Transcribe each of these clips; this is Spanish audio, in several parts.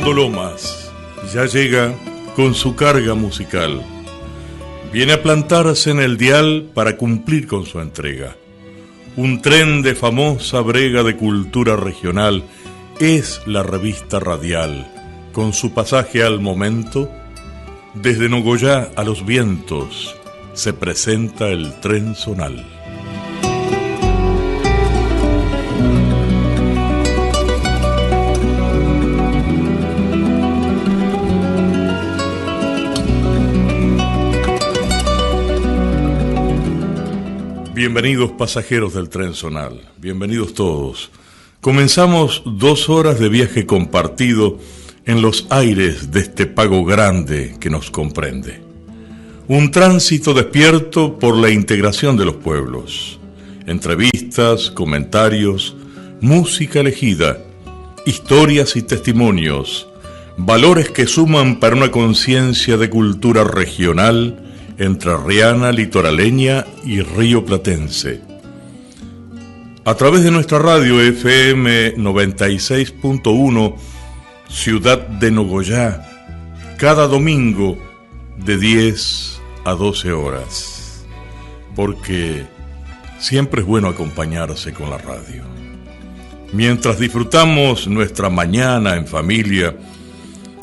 Fernando Lomas ya llega con su carga musical. Viene a plantarse en el dial para cumplir con su entrega. Un tren de famosa brega de cultura regional es la revista radial. Con su pasaje al momento, desde Nogoyá a los vientos, se presenta el tren zonal. Bienvenidos pasajeros del tren zonal, bienvenidos todos. Comenzamos 2 horas de viaje compartido en los aires de este pago grande que nos comprende. Un tránsito despierto por la integración de los pueblos. Entrevistas, comentarios, música elegida, historias y testimonios, valores que suman para una conciencia de cultura regional entrerriana, litoraleña y rioplatense. A través de nuestra radio FM 96.1, Ciudad de Nogoyá, cada domingo de 10 a 12 horas, porque siempre es bueno acompañarse con la radio. Mientras disfrutamos nuestra mañana en familia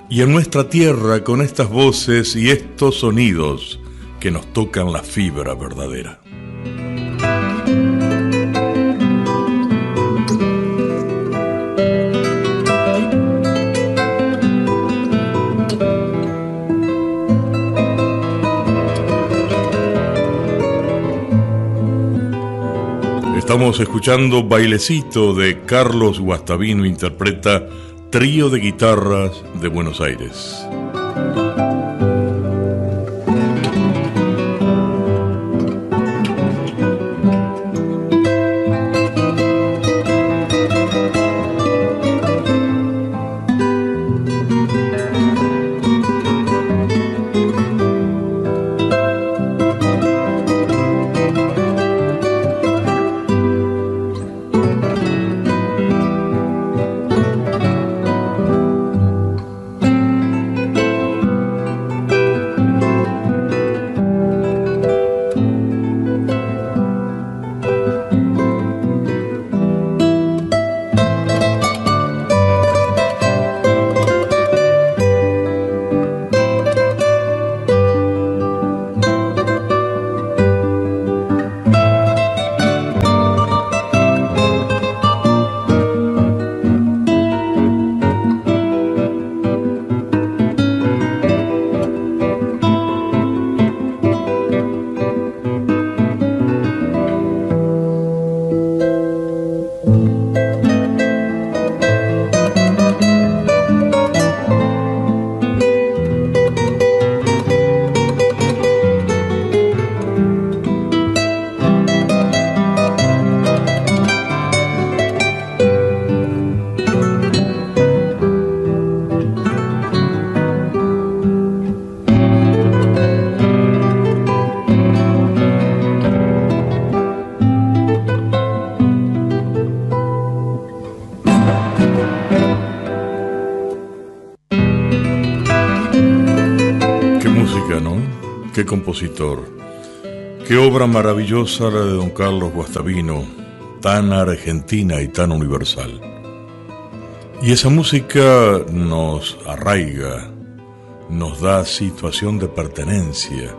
y en nuestra tierra con estas voces y estos sonidos que nos tocan la fibra verdadera. Estamos escuchando Bailecito de Carlos Guastavino, interpreta Trío de Guitarras de Buenos Aires. Qué compositor, qué obra maravillosa la de don Carlos Guastavino, tan argentina y tan universal. Y esa música nos arraiga, nos da situación de pertenencia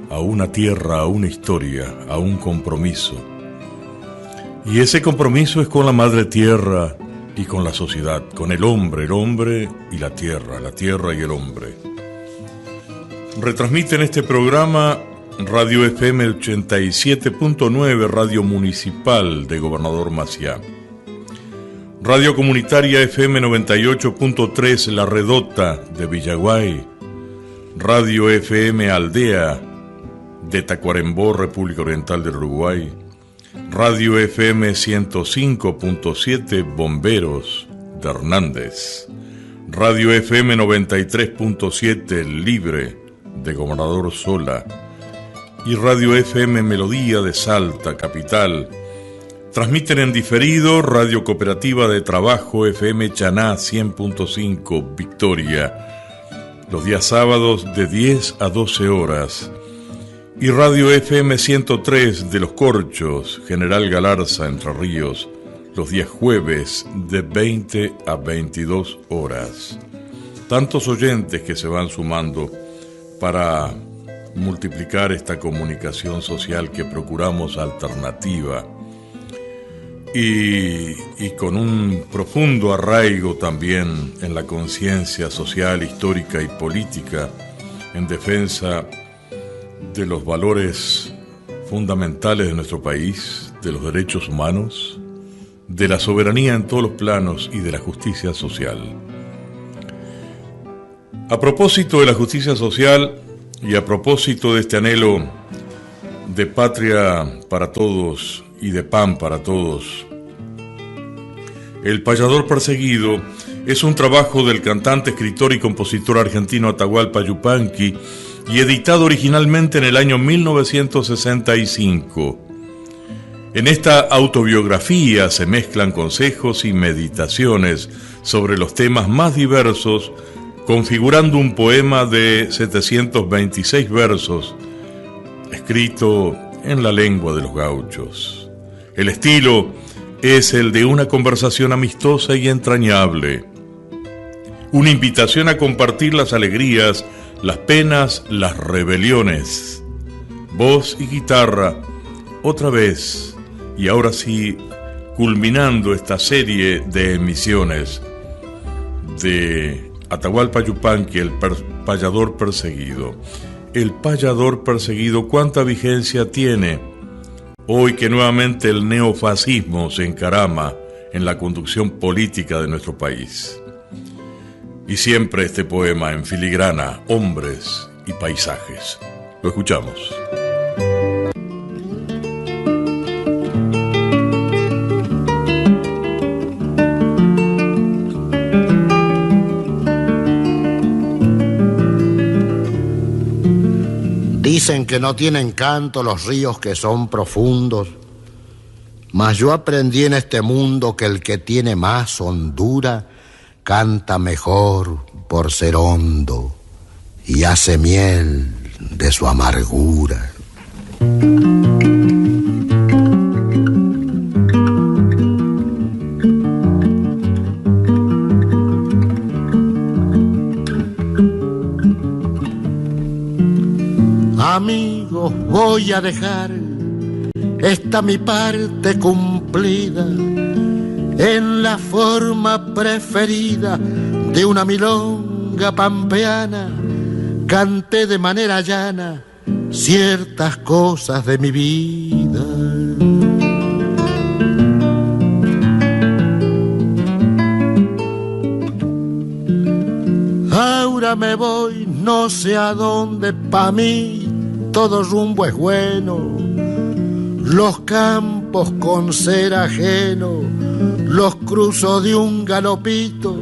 a una tierra, a una historia, a un compromiso. Y ese compromiso es con la madre tierra y con la sociedad, con el hombre y la tierra y el hombre. Retransmiten este programa Radio FM 87.9, Radio Municipal de Gobernador Maciá. Radio Comunitaria FM 98.3, La Redota de Villaguay. Radio FM Aldea de Tacuarembó, República Oriental del Uruguay. Radio FM 105.7, Bomberos de Hernández. Radio FM 93.7, Libre de Gobernador Sola, y Radio FM Melodía de Salta, capital, Transmiten en diferido Radio Cooperativa de Trabajo FM Chaná 100.5 Victoria, los días sábados de 10 a 12 horas. Y Radio FM 103 de Los Corchos, General Galarza, Entre Ríos, los días jueves de 20 a 22 horas. Tantos oyentes que se van sumando para multiplicar esta comunicación social que procuramos alternativa y con un profundo arraigo también en la conciencia social, histórica y política en defensa de los valores fundamentales de nuestro país, de los derechos humanos, de la soberanía en todos los planos y de la justicia social. A propósito de la justicia social y a propósito de este anhelo de patria para todos y de pan para todos, El payador perseguido es un trabajo del cantante, escritor y compositor argentino Atahualpa Yupanqui y editado originalmente en el año 1965. En esta autobiografía se mezclan consejos y meditaciones sobre los temas más diversos, configurando un poema de 726 versos, escrito en la lengua de los gauchos. El estilo es el de una conversación amistosa y entrañable, una invitación a compartir las alegrías, las penas, las rebeliones. Voz y guitarra, otra vez, y ahora sí, culminando esta serie de emisiones de Atahualpa Yupanqui, el payador perseguido. El payador perseguido, ¿cuánta vigencia tiene hoy que nuevamente el neofascismo se encarama en la conducción política de nuestro país? Y siempre este poema en filigrana, hombres y paisajes. Lo escuchamos. Dicen que no tienen canto los ríos que son profundos, mas yo aprendí en este mundo que el que tiene más hondura canta mejor por ser hondo y hace miel de su amargura. Amigos, voy a dejar esta mi parte cumplida en la forma preferida de una milonga pampeana. Canté de manera llana ciertas cosas de mi vida. Ahora me voy no sé a dónde, pa' mí todo rumbo es bueno. Los campos con ser ajeno los cruzo de un galopito.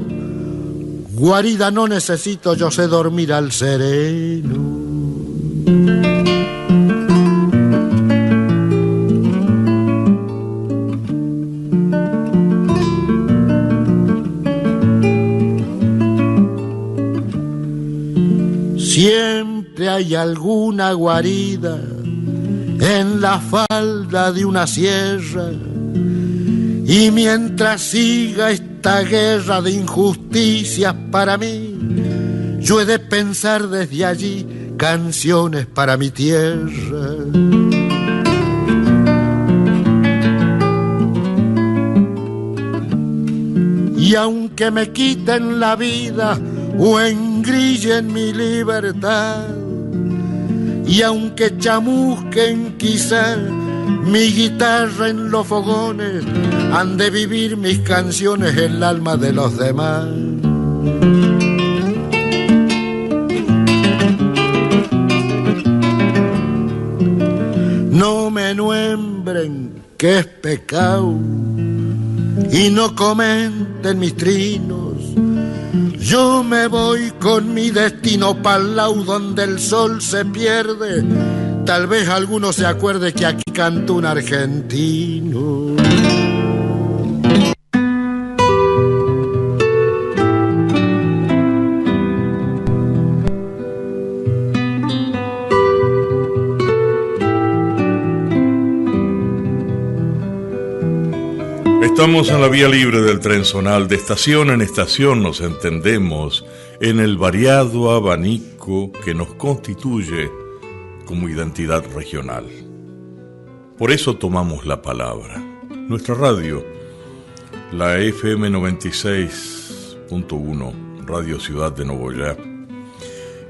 Guarida no necesito, yo sé dormir al sereno. Siempre hay alguna guarida en la falda de una sierra, y mientras siga esta guerra de injusticias para mí, yo he de pensar desde allí canciones para mi tierra. Y aunque me quiten la vida o engrillen mi libertad, y aunque chamusquen quizá mi guitarra en los fogones, han de vivir mis canciones en el alma de los demás. No me nuembren que es pecado y no comenten mis trinos. Yo me voy con mi destino pa'l lau donde el sol se pierde tal vez alguno se acuerde que aquí canta un argentino. Estamos en la vía libre del Trenzonal. De estación en estación nos entendemos en el variado abanico que nos constituye como identidad regional. Por eso tomamos la palabra. Nuestra radio, la FM 96.1, Radio Ciudad de Nogoyá.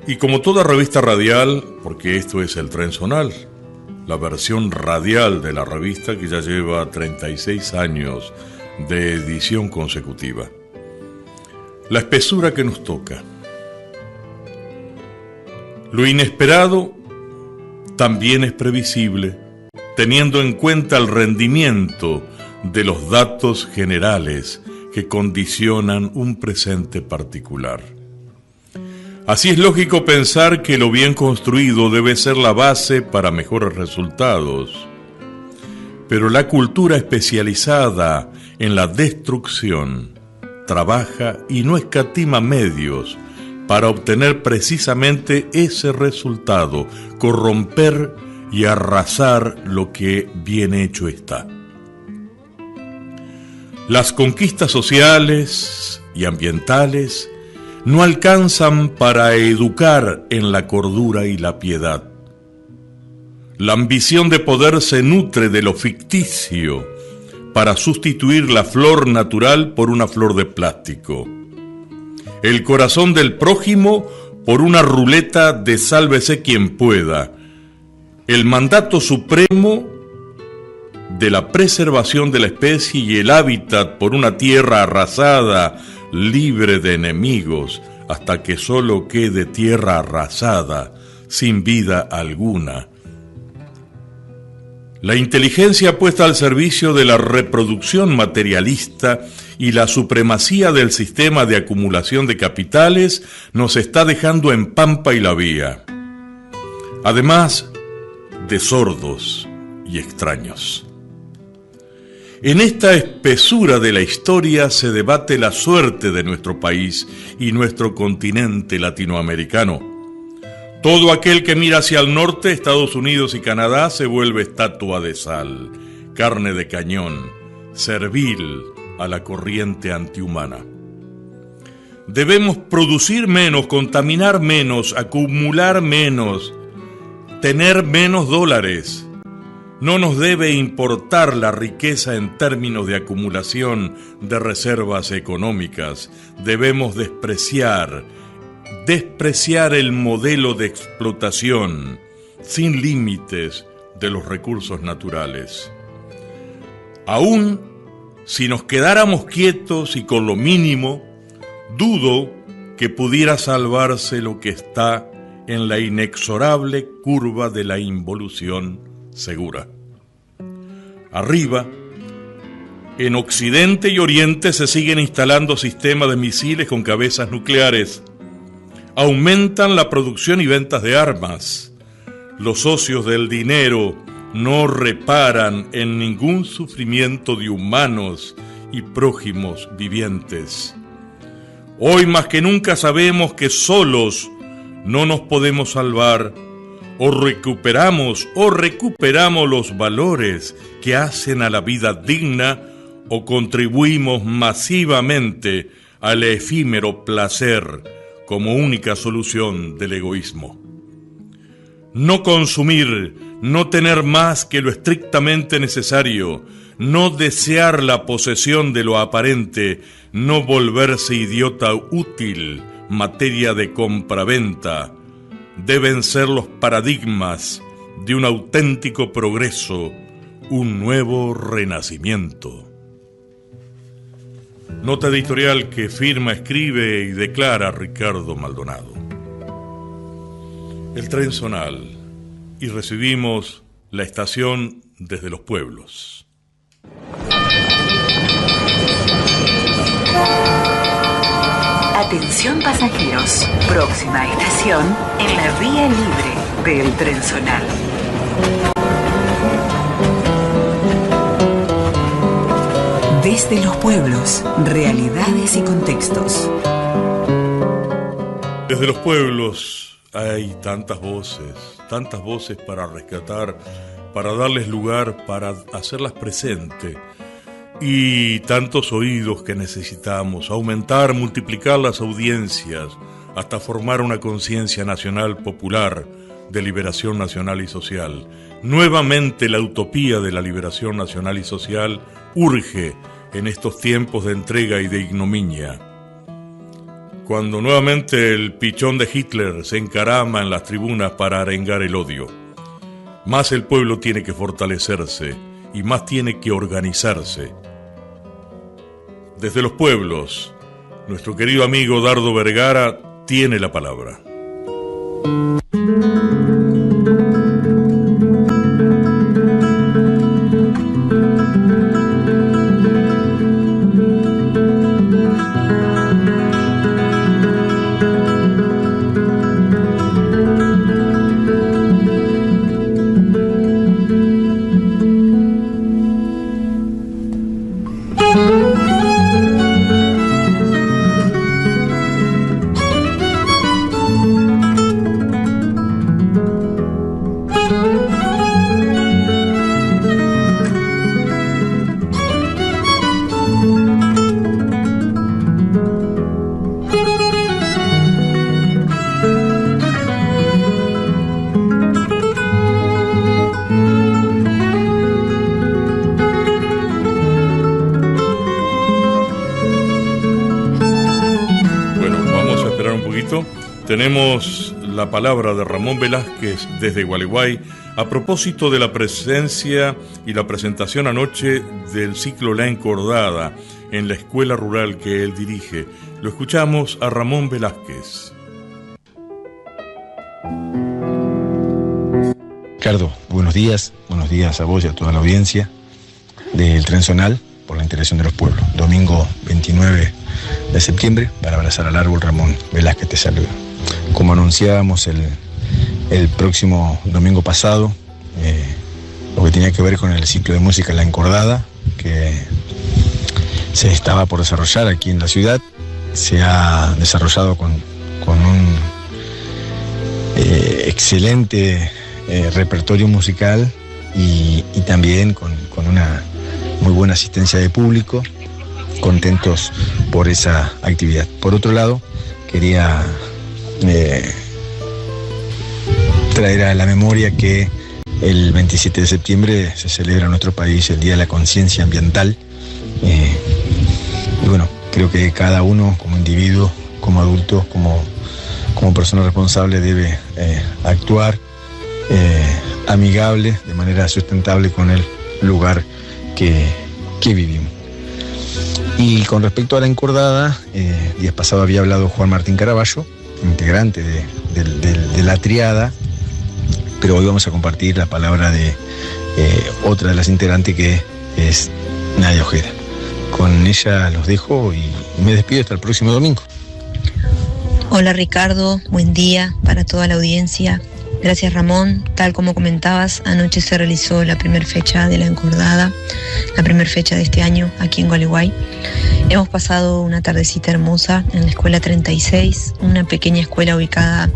Y como toda revista radial, porque esto es el Trenzonal, la versión radial de la revista que ya lleva 36 años de edición consecutiva. La espesura que nos toca. Lo inesperado también es previsible, teniendo en cuenta el rendimiento de los datos generales que condicionan un presente particular. Así es lógico pensar que lo bien construido debe ser la base para mejores resultados. Pero la cultura especializada en la destrucción trabaja y no escatima medios para obtener precisamente ese resultado, corromper y arrasar lo que bien hecho está. Las conquistas sociales y ambientales no alcanzan para educar en la cordura y la piedad. La ambición de poder se nutre de lo ficticio para sustituir la flor natural por una flor de plástico. El corazón del prójimo por una ruleta de sálvese quien pueda. El mandato supremo de la preservación de la especie y el hábitat por una tierra arrasada, libre de enemigos, hasta que solo quede tierra arrasada, sin vida alguna. La inteligencia puesta al servicio de la reproducción materialista y la supremacía del sistema de acumulación de capitales nos está dejando en pampa y la vía, además de sordos y extraños. En esta espesura de la historia se debate la suerte de nuestro país y nuestro continente latinoamericano. Todo aquel que mira hacia el norte, Estados Unidos y Canadá, se vuelve estatua de sal, carne de cañón, servil a la corriente antihumana. Debemos producir menos, contaminar menos, acumular menos, tener menos dólares. No nos debe importar la riqueza en términos de acumulación de reservas económicas. Debemos despreciar el modelo de explotación sin límites de los recursos naturales. Aún si nos quedáramos quietos y con lo mínimo, dudo que pudiera salvarse lo que está en la inexorable curva de la involución segura. Arriba, en Occidente y Oriente se siguen instalando sistemas de misiles con cabezas nucleares. Aumentan la producción y ventas de armas. Los socios del dinero no reparan en ningún sufrimiento de humanos y prójimos vivientes. Hoy más que nunca sabemos que solos no nos podemos salvar. O recuperamos los valores que hacen a la vida digna, o contribuimos masivamente al efímero placer como única solución del egoísmo. No consumir, no tener más que lo estrictamente necesario, no desear la posesión de lo aparente, no volverse idiota útil, materia de compraventa, deben ser los paradigmas de un auténtico progreso, un nuevo renacimiento. Nota editorial que firma, escribe y declara Ricardo Maldonado. El Trenzonal, y recibimos la estación desde los pueblos. Atención pasajeros, próxima estación en la vía libre del Trenzonal. Desde los pueblos, realidades y contextos. Desde los pueblos hay tantas voces para rescatar, para darles lugar, para hacerlas presente. Y tantos oídos que necesitamos, aumentar, multiplicar las audiencias, hasta formar una conciencia nacional popular de liberación nacional y social. Nuevamente la utopía de la liberación nacional y social urge en estos tiempos de entrega y de ignominia. Cuando nuevamente el pichón de Hitler se encarama en las tribunas para arengar el odio. Más el pueblo tiene que fortalecerse y más tiene que organizarse. Desde los pueblos, nuestro querido amigo Dardo Vergara tiene la palabra. Tenemos la palabra de Ramón Velázquez desde Gualeguay a propósito de la presencia y la presentación anoche del ciclo La Encordada en la escuela rural que él dirige. Lo escuchamos a Ramón Velázquez. Ricardo, buenos días a vos y a toda la audiencia del Trenzonal por la interacción de los pueblos. Domingo 29 de septiembre, para abrazar al árbol, Ramón Velázquez te saluda. Como anunciábamos el próximo domingo pasado, lo que tenía que ver con el ciclo de música La Encordada, que se estaba por desarrollar aquí en la ciudad, se ha desarrollado con un excelente repertorio musical y también con una muy buena asistencia de público, contentos por esa actividad. Por otro lado, quería traer a la memoria que el 27 de septiembre se celebra en nuestro país el Día de la Conciencia Ambiental. Y bueno, creo que cada uno como individuo, como adulto, como persona responsable debe actuar amigable, de manera sustentable con el lugar que vivimos. Y con respecto a La Encordada, días pasado había hablado Juan Martín Caraballo, integrante de la triada, pero hoy vamos a compartir la palabra de otra de las integrantes, que es Nadia Ojeda. Con ella los dejo y me despido hasta el próximo domingo. Hola Ricardo, buen día para toda la audiencia. Gracias Ramón. Tal como comentabas, anoche se realizó la primera fecha de La Encordada, la primera fecha de este año aquí en Gualeguay. Hemos pasado una tardecita hermosa en la escuela 36, una pequeña escuela ubicada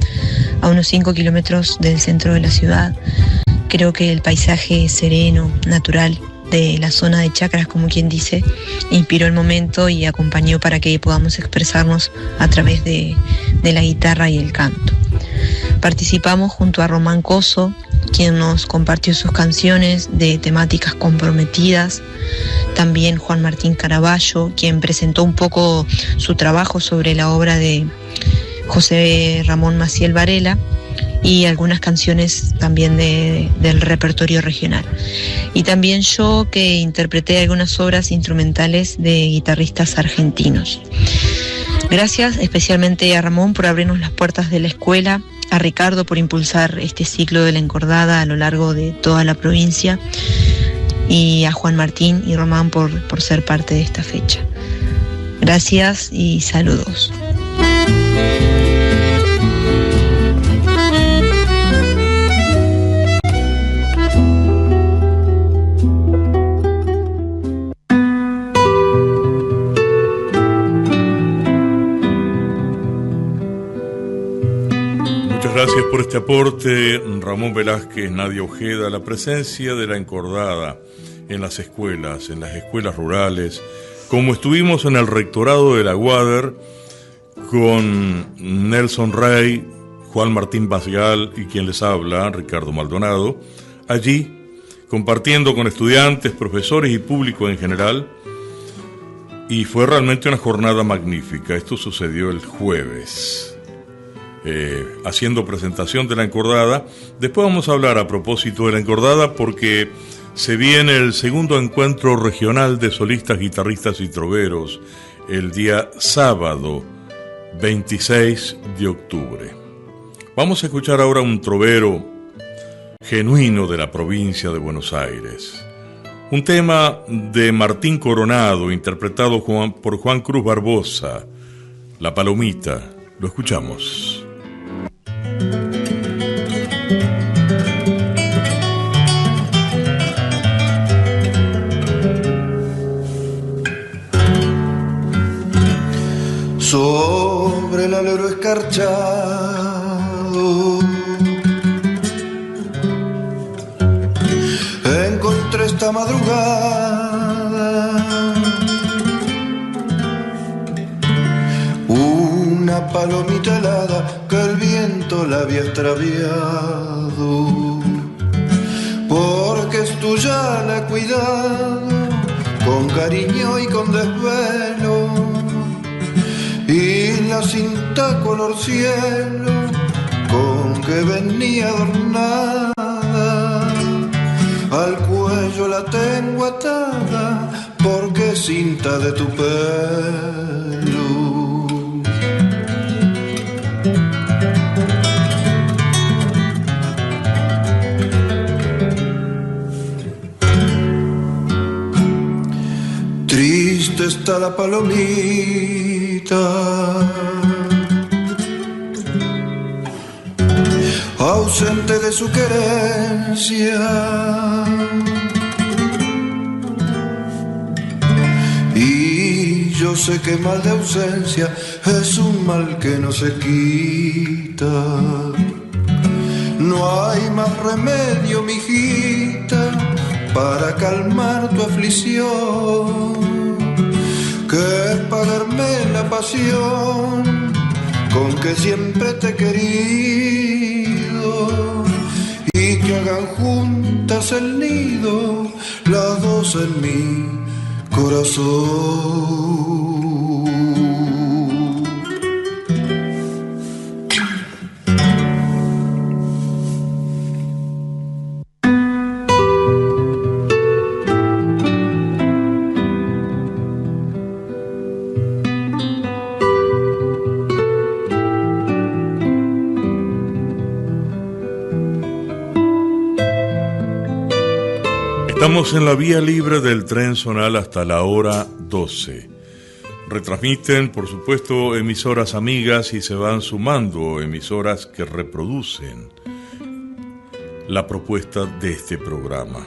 a unos 5 kilómetros del centro de la ciudad. Creo que el paisaje sereno, natural de la zona de Chacras, como quien dice, inspiró el momento y acompañó para que podamos expresarnos a través de la guitarra y el canto. Participamos junto a Román Coso, quien nos compartió sus canciones de temáticas comprometidas. También Juan Martín Caraballo, quien presentó un poco su trabajo sobre la obra de José Ramón Maciel Varela, y algunas canciones también del repertorio regional. Y también yo, que interpreté algunas obras instrumentales de guitarristas argentinos. Gracias especialmente a Ramón por abrirnos las puertas de la escuela, a Ricardo por impulsar este ciclo de La Encordada a lo largo de toda la provincia, y a Juan Martín y Román por ser parte de esta fecha. Gracias y saludos. este aporte, Ramón Velázquez, Nadia Ojeda, la presencia de la encordada en las escuelas rurales, como estuvimos en el rectorado de la UADER con Nelson Rey, Juan Martín Basgal y quien les habla, Ricardo Maldonado, allí compartiendo con estudiantes, profesores y público en general, y fue realmente una jornada magnífica. Esto sucedió el jueves, haciendo presentación de la encordada. Después vamos a hablar a propósito de la encordada porque se viene el segundo encuentro regional de solistas, guitarristas y troveros el día sábado 26 de octubre. Vamos a escuchar ahora un trovero genuino de la provincia de Buenos Aires. Un tema de Martín Coronado, interpretado por Juan Cruz Barbosa, La Palomita. Lo escuchamos. Sobre el alero escarchado encontré esta madrugada una palomita helada que el viento la había extraviado, porque es tuya la he cuidado con cariño y con desvelo, y la cinta color cielo con que venía adornada al cuello la tengo atada porque es cinta de tu pelo. Triste está la palomita, ausente de su querencia, y yo sé que mal de ausencia es un mal que no se quita. No hay más remedio, mijita, para calmar tu aflicción, que pagarme la pasión con que siempre te he querido, y que hagan juntas el nido las dos en mi corazón. Estamos en la vía libre del tren zonal hasta la hora 12. Retransmiten, por supuesto, emisoras amigas y se van sumando emisoras que reproducen la propuesta de este programa.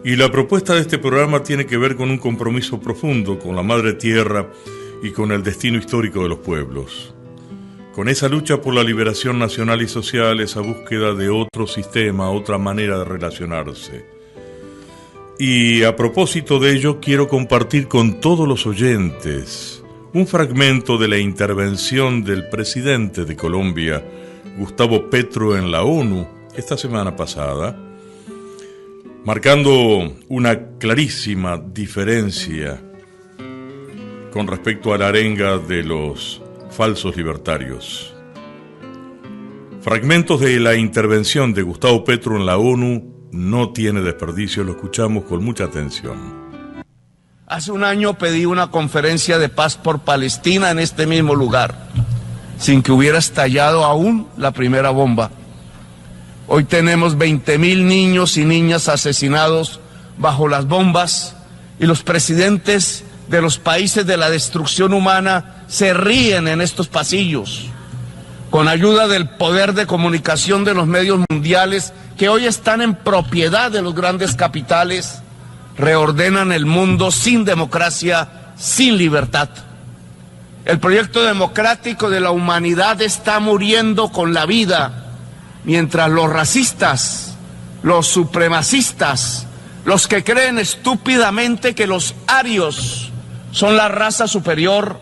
Y la propuesta de este programa tiene que ver con un compromiso profundo con la madre tierra y con el destino histórico de los pueblos. Con esa lucha por la liberación nacional y social, esa búsqueda de otro sistema, otra manera de relacionarse. Y a propósito de ello, quiero compartir con todos los oyentes un fragmento de la intervención del presidente de Colombia, Gustavo Petro, en la ONU esta semana pasada, marcando una clarísima diferencia con respecto a la arenga de los falsos libertarios. Fragmentos de la intervención de Gustavo Petro en la ONU no tiene desperdicio, lo escuchamos con mucha atención. Hace un año pedí una conferencia de paz por Palestina en este mismo lugar, sin que hubiera estallado aún la primera bomba. Hoy tenemos 20.000 niños y niñas asesinados bajo las bombas, y los presidentes de los países de la destrucción humana se ríen en estos pasillos, con ayuda del poder de comunicación de los medios mundiales que hoy están en propiedad de los grandes capitales, reordenan el mundo sin democracia, sin libertad. El proyecto democrático de la humanidad está muriendo con la vida mientras los racistas, los supremacistas, los que creen estúpidamente que los arios son la raza superior,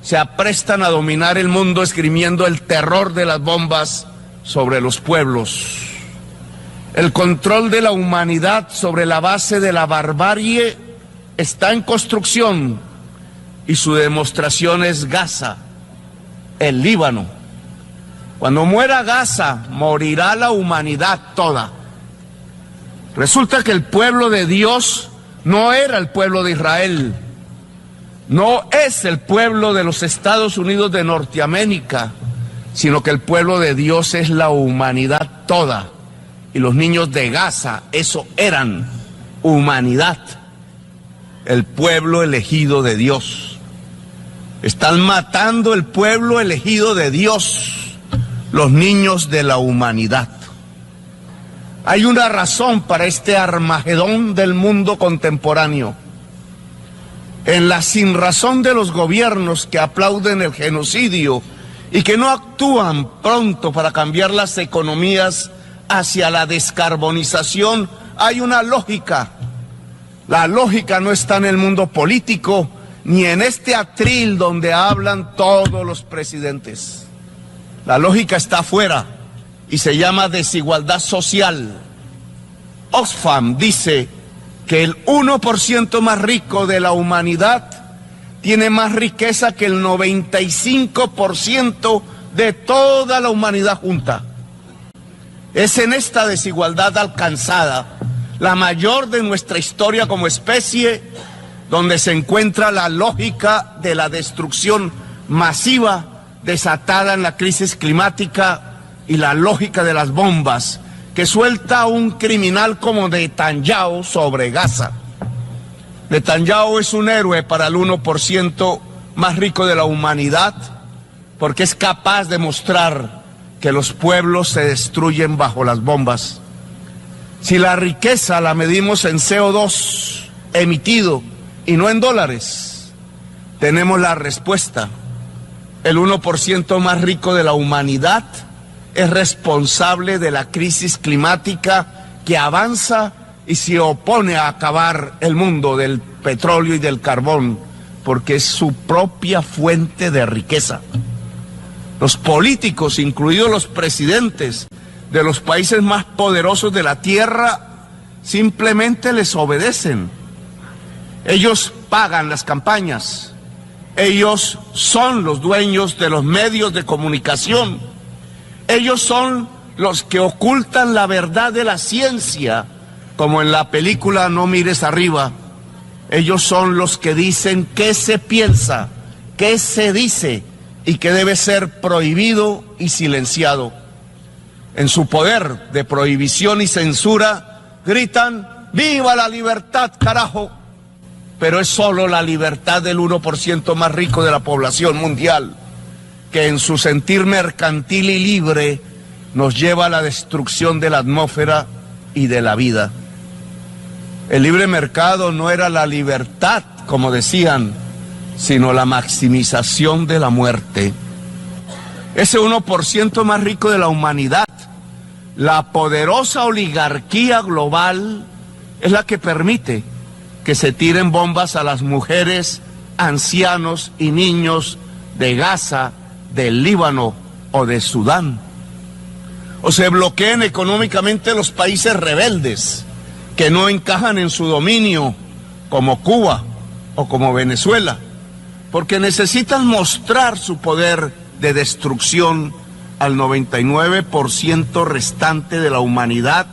se aprestan a dominar el mundo esgrimiendo el terror de las bombas sobre los pueblos. El control de la humanidad sobre la base de la barbarie está en construcción y su demostración es Gaza, el Líbano. Cuando muera Gaza, morirá la humanidad toda. Resulta que el pueblo de Dios no era el pueblo de Israel, no es el pueblo de los Estados Unidos de Norteamérica, sino que el pueblo de Dios es la humanidad toda. Y los niños de Gaza, eso eran humanidad, el pueblo elegido de Dios. Están matando el pueblo elegido de Dios, los niños de la humanidad. Hay una razón para este Armagedón del mundo contemporáneo. En la sinrazón de los gobiernos que aplauden el genocidio y que no actúan pronto para cambiar las economías hacia la descarbonización, hay una lógica. La lógica no está en el mundo político ni en este atril donde hablan todos los presidentes. La lógica está afuera y se llama desigualdad social. Oxfam dice que el 1% más rico de la humanidad tiene más riqueza que el 95% de toda la humanidad junta. Es en esta desigualdad alcanzada, la mayor de nuestra historia como especie, donde se encuentra la lógica de la destrucción masiva desatada en la crisis climática y la lógica de las bombas que suelta un criminal como Netanyahu sobre Gaza. Netanyahu es un héroe para el 1% más rico de la humanidad porque es capaz de mostrar que los pueblos se destruyen bajo las bombas. Si la riqueza la medimos en CO2 emitido y no en dólares, tenemos la respuesta. El 1% más rico de la humanidad es responsable de la crisis climática que avanza y se opone a acabar el mundo del petróleo y del carbón, porque es su propia fuente de riqueza. Los políticos, incluidos los presidentes de los países más poderosos de la tierra, simplemente les obedecen. Ellos pagan las campañas. Ellos son los dueños de los medios de comunicación. Ellos son los que ocultan la verdad de la ciencia, como en la película No mires arriba. Ellos son los que dicen qué se piensa, qué se dice y qué debe ser prohibido y silenciado. En su poder de prohibición y censura gritan ¡viva la libertad, carajo! Pero es solo la libertad del 1% más rico de la población mundial, que en su sentir mercantil y libre nos lleva a la destrucción de la atmósfera y de la vida. El libre mercado no era la libertad, como decían, sino la maximización de la muerte. Ese 1% más rico de la humanidad, la poderosa oligarquía global, es la que permite que se tiren bombas a las mujeres, ancianos y niños de Gaza, del Líbano o de Sudán. O se bloqueen económicamente los países rebeldes que no encajan en su dominio, como Cuba o como Venezuela, porque necesitan mostrar su poder de destrucción al 99% restante de la humanidad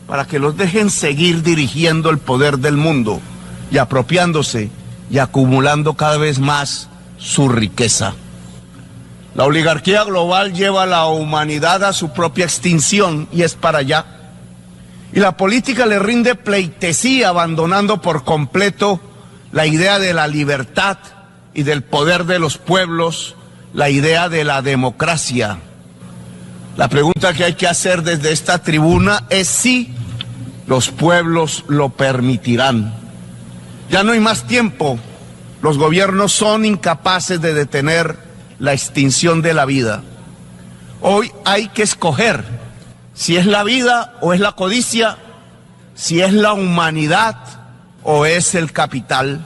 para que los dejen seguir dirigiendo el poder del mundo y apropiándose y acumulando cada vez más su riqueza. La oligarquía global lleva a la humanidad a su propia extinción y es para allá. Y la política le rinde pleitesía abandonando por completo la idea de la libertad y del poder de los pueblos, la idea de la democracia. La pregunta que hay que hacer desde esta tribuna es si los pueblos lo permitirán. Ya no hay más tiempo. Los gobiernos son incapaces de detener la extinción de la vida. Hoy hay que escoger si es la vida o es la codicia, si es la humanidad o es el capital.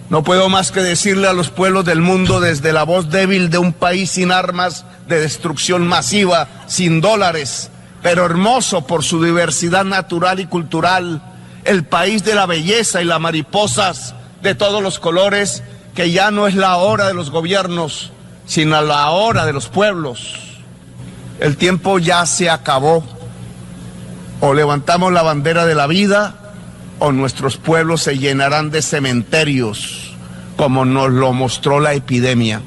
No puedo más que decirle a los pueblos del mundo desde la voz débil de un país sin armas de destrucción masiva, sin dólares, pero hermoso por su diversidad natural y cultural, el país de la belleza y las mariposas de todos los colores, que ya no es la hora de los gobiernos, sino la hora de los pueblos. El tiempo ya se acabó. O levantamos la bandera de la vida, o nuestros pueblos se llenarán de cementerios, como nos lo mostró la epidemia.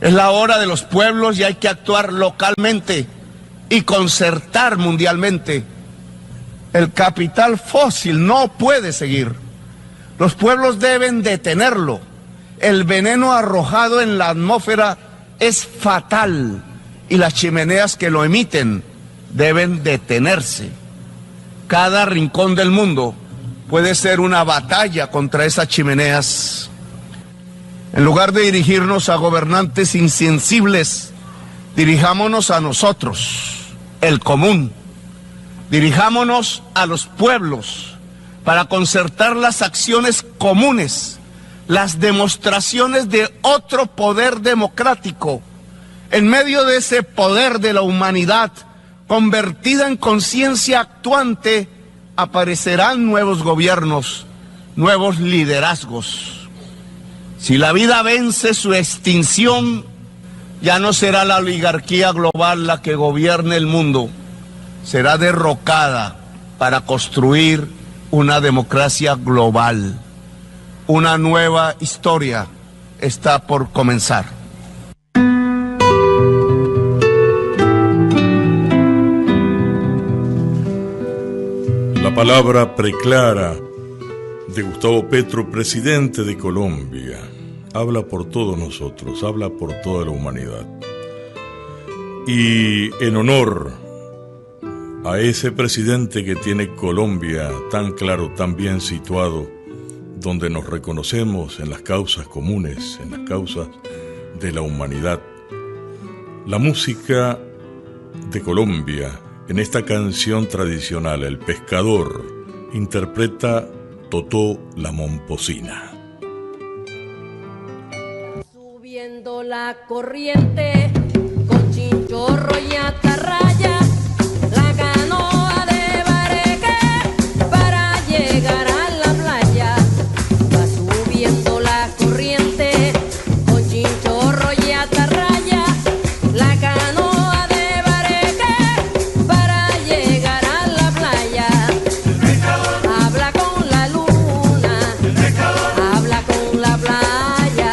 Es la hora de los pueblos y hay que actuar localmente y concertar mundialmente. El capital fósil no puede seguir. Los pueblos deben detenerlo. El veneno arrojado en la atmósfera es fatal y las chimeneas que lo emiten deben detenerse. Cada rincón del mundo puede ser una batalla contra esas chimeneas. En lugar de dirigirnos a gobernantes insensibles, dirijámonos a nosotros, el común. Dirijámonos a los pueblos para concertar las acciones comunes, las demostraciones de otro poder democrático. En medio de ese poder de la humanidad, convertida en conciencia actuante, aparecerán nuevos gobiernos, nuevos liderazgos. Si la vida vence su extinción, ya no será la oligarquía global la que gobierne el mundo, será derrocada para construir una democracia global. Una nueva historia está por comenzar. La palabra preclara de Gustavo Petro, presidente de Colombia, habla por todos nosotros, habla por toda la humanidad. Y en honor a ese presidente que tiene Colombia tan claro, tan bien situado, donde nos reconocemos en las causas comunes, en las causas de la humanidad, la música de Colombia, en esta canción tradicional, El Pescador, interpreta Totó la Momposina. Subiendo la corriente con chinchorro y atarraya, la canoa de Bareque para llegar a la playa. Va subiendo la corriente con chinchorro y atarraya, la canoa de Bareque para llegar a la playa. Habla con la luna, habla con la playa,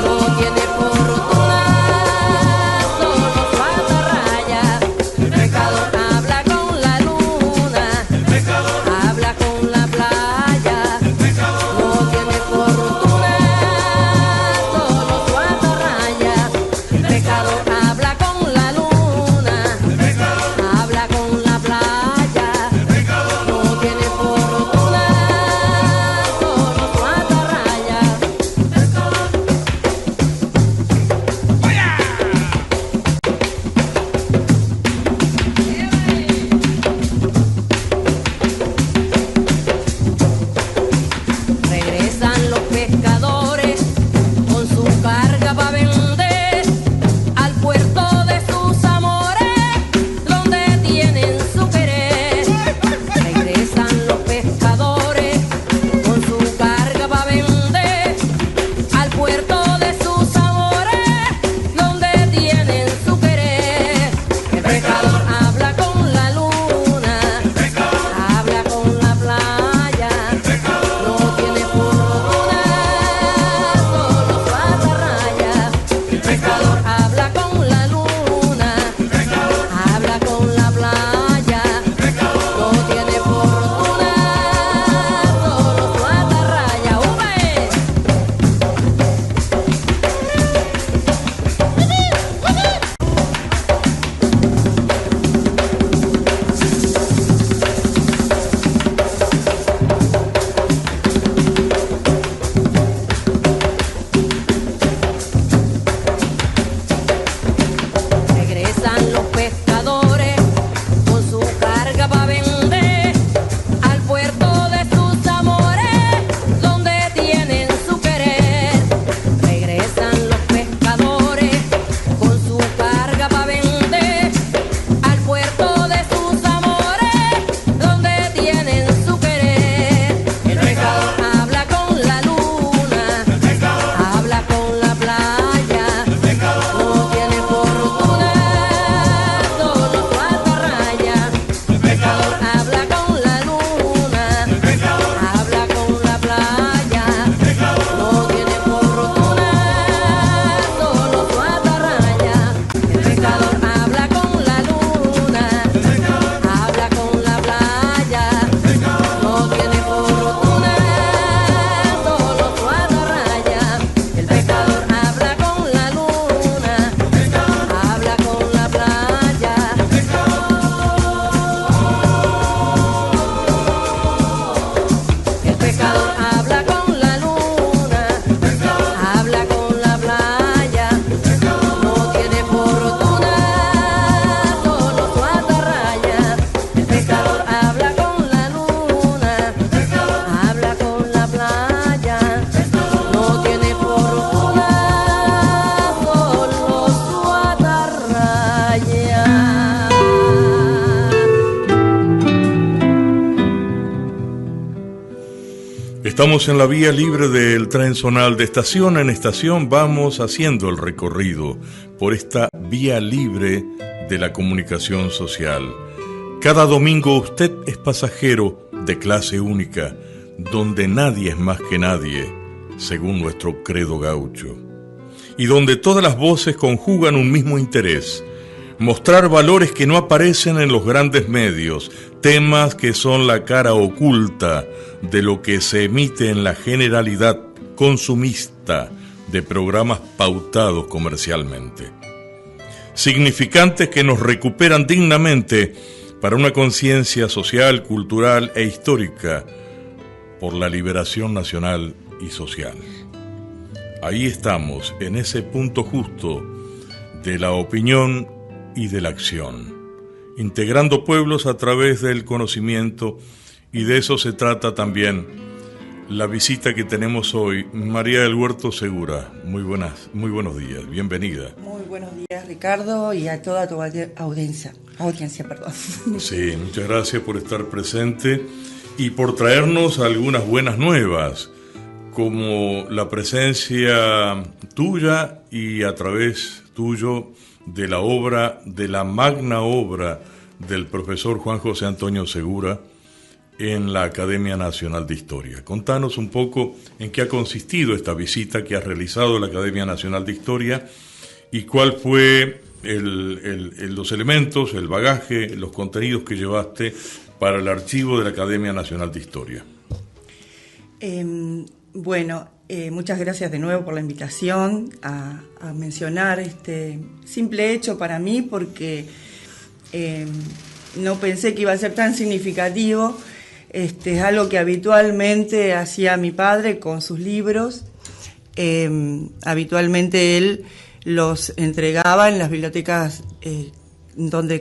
no tiene fortuna, solo su atarraya. Estamos en la vía libre del tren zonal. De estación en estación vamos haciendo el recorrido por esta vía libre de la comunicación social. Cada domingo usted es pasajero de clase única, donde nadie es más que nadie, según nuestro credo gaucho, y donde todas las voces conjugan un mismo interés: mostrar valores que no aparecen en los grandes medios, temas que son la cara oculta de lo que se emite en la generalidad consumista de programas pautados comercialmente. Significantes que nos recuperan dignamente para una conciencia social, cultural e histórica por la liberación nacional y social. Ahí estamos, en ese punto justo de la opinión y de la acción, integrando pueblos a través del conocimiento, y de eso se trata también la visita que tenemos hoy. María del Huerto Segura, muy buenos días, bienvenida. Muy buenos días, Ricardo, y a toda tu audiencia, perdón. Sí, muchas gracias por estar presente y por traernos algunas buenas nuevas, como la presencia tuya y a través tuyo de la obra, de la magna obra del profesor Juan José Antonio Segura en la Academia Nacional de Historia. Contanos un poco en qué ha consistido esta visita que has realizado a la Academia Nacional de Historia y cuál fue los elementos, el bagaje, los contenidos que llevaste para el archivo de la Academia Nacional de Historia. Muchas gracias de nuevo por la invitación a mencionar este simple hecho para mí, porque no pensé que iba a ser tan significativo. Es algo que habitualmente hacía mi padre con sus libros. Habitualmente él los entregaba en las bibliotecas donde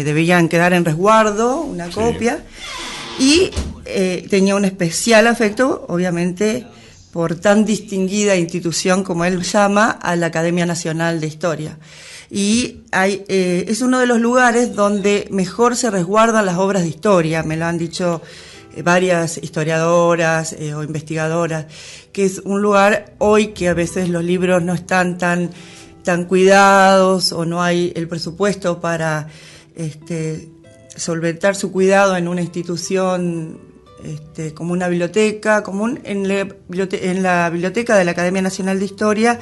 debían quedar en resguardo, una copia, y tenía un especial afecto, obviamente, por tan distinguida institución como él llama, a la Academia Nacional de Historia. Y es uno de los lugares donde mejor se resguardan las obras de historia, me lo han dicho varias historiadoras o investigadoras, que es un lugar hoy que a veces los libros no están tan cuidados, o no hay el presupuesto para solventar su cuidado en una institución como una biblioteca común. En la biblioteca de la Academia Nacional de Historia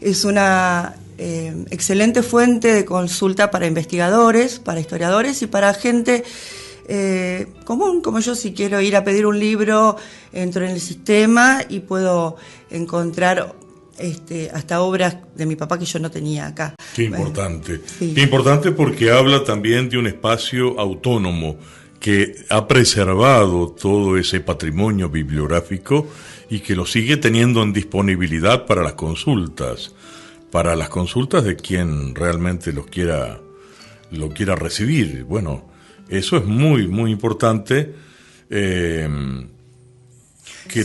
es una excelente fuente de consulta para investigadores, para historiadores y para gente común, como yo. Si quiero ir a pedir un libro, entro en el sistema y puedo encontrar hasta obras de mi papá que yo no tenía acá. Qué importante. Sí. Qué importante, porque habla también de un espacio autónomo que ha preservado todo ese patrimonio bibliográfico y que lo sigue teniendo en disponibilidad para las consultas de quien realmente lo quiera recibir. Bueno, eso es muy, muy importante, que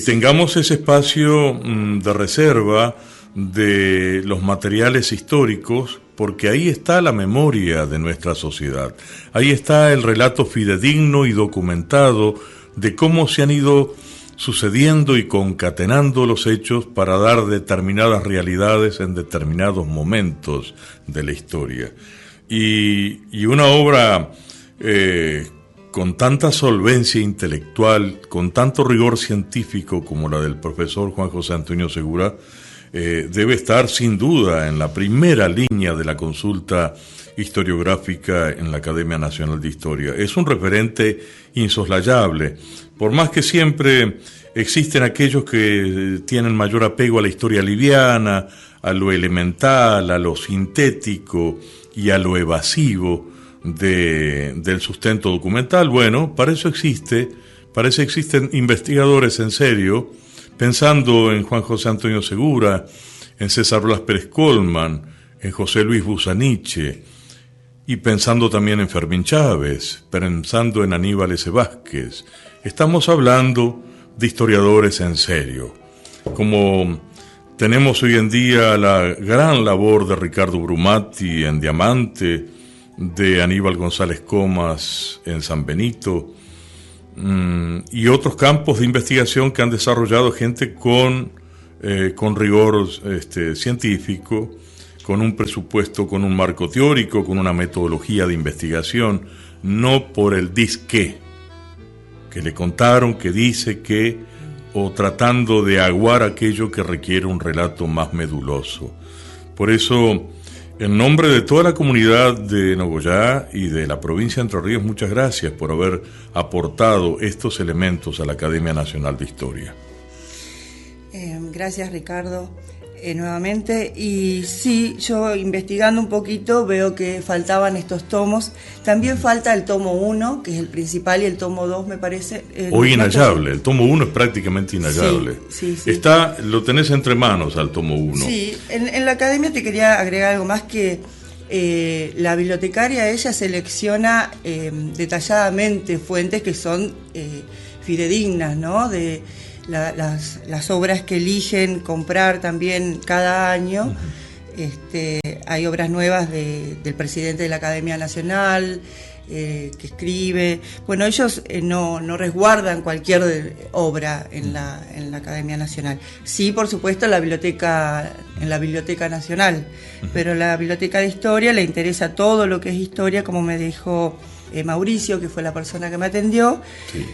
tengamos ese espacio de reserva de los materiales históricos, porque ahí está la memoria de nuestra sociedad, ahí está el relato fidedigno y documentado de cómo se han ido sucediendo y concatenando los hechos para dar determinadas realidades en determinados momentos de la historia. Y una obra con tanta solvencia intelectual, con tanto rigor científico como la del profesor Juan José Antonio Segura, debe estar sin duda en la primera línea de la consulta historiográfica en la Academia Nacional de Historia. Es un referente insoslayable, por más que siempre existen aquellos que tienen mayor apego a la historia liviana, a lo elemental, a lo sintético y a lo evasivo del sustento documental. Bueno, para eso existen investigadores en serio, pensando en Juan José Antonio Segura, en César Blas Pérez Colman, en José Luis Busaniche, y pensando también en Fermín Chávez, pensando en Aníbal S. Vázquez. Estamos hablando de historiadores en serio, como tenemos hoy en día la gran labor de Ricardo Brumati en Diamante, de Aníbal González Comas en San Benito, y otros campos de investigación que han desarrollado gente con rigor científico, con un presupuesto, con un marco teórico, con una metodología de investigación, no por el disque que le contaron, que dice que, o tratando de aguar aquello que requiere un relato más meduloso. Por eso, en nombre de toda la comunidad de Nogoyá y de la provincia de Entre Ríos, muchas gracias por haber aportado estos elementos a la Academia Nacional de Historia. Gracias, Ricardo, nuevamente. Y sí, yo investigando un poquito veo que faltaban estos tomos. También falta el tomo 1, que es el principal, y el tomo 2, me parece. Hoy inhallable, el tomo 1 es prácticamente inhallable. Sí. Lo tenés entre manos al tomo 1. Sí, en la academia te quería agregar algo más, que la bibliotecaria, ella selecciona detalladamente fuentes que son fidedignas, ¿no? De las obras que eligen comprar también cada año. Hay obras nuevas del presidente de la Academia Nacional, que escribe. Bueno, ellos no resguardan cualquier obra en la Academia Nacional. Sí, por supuesto, en la Biblioteca Nacional, pero la Biblioteca de Historia le interesa todo lo que es historia, como me dijo Mauricio, que fue la persona que me atendió. Sí.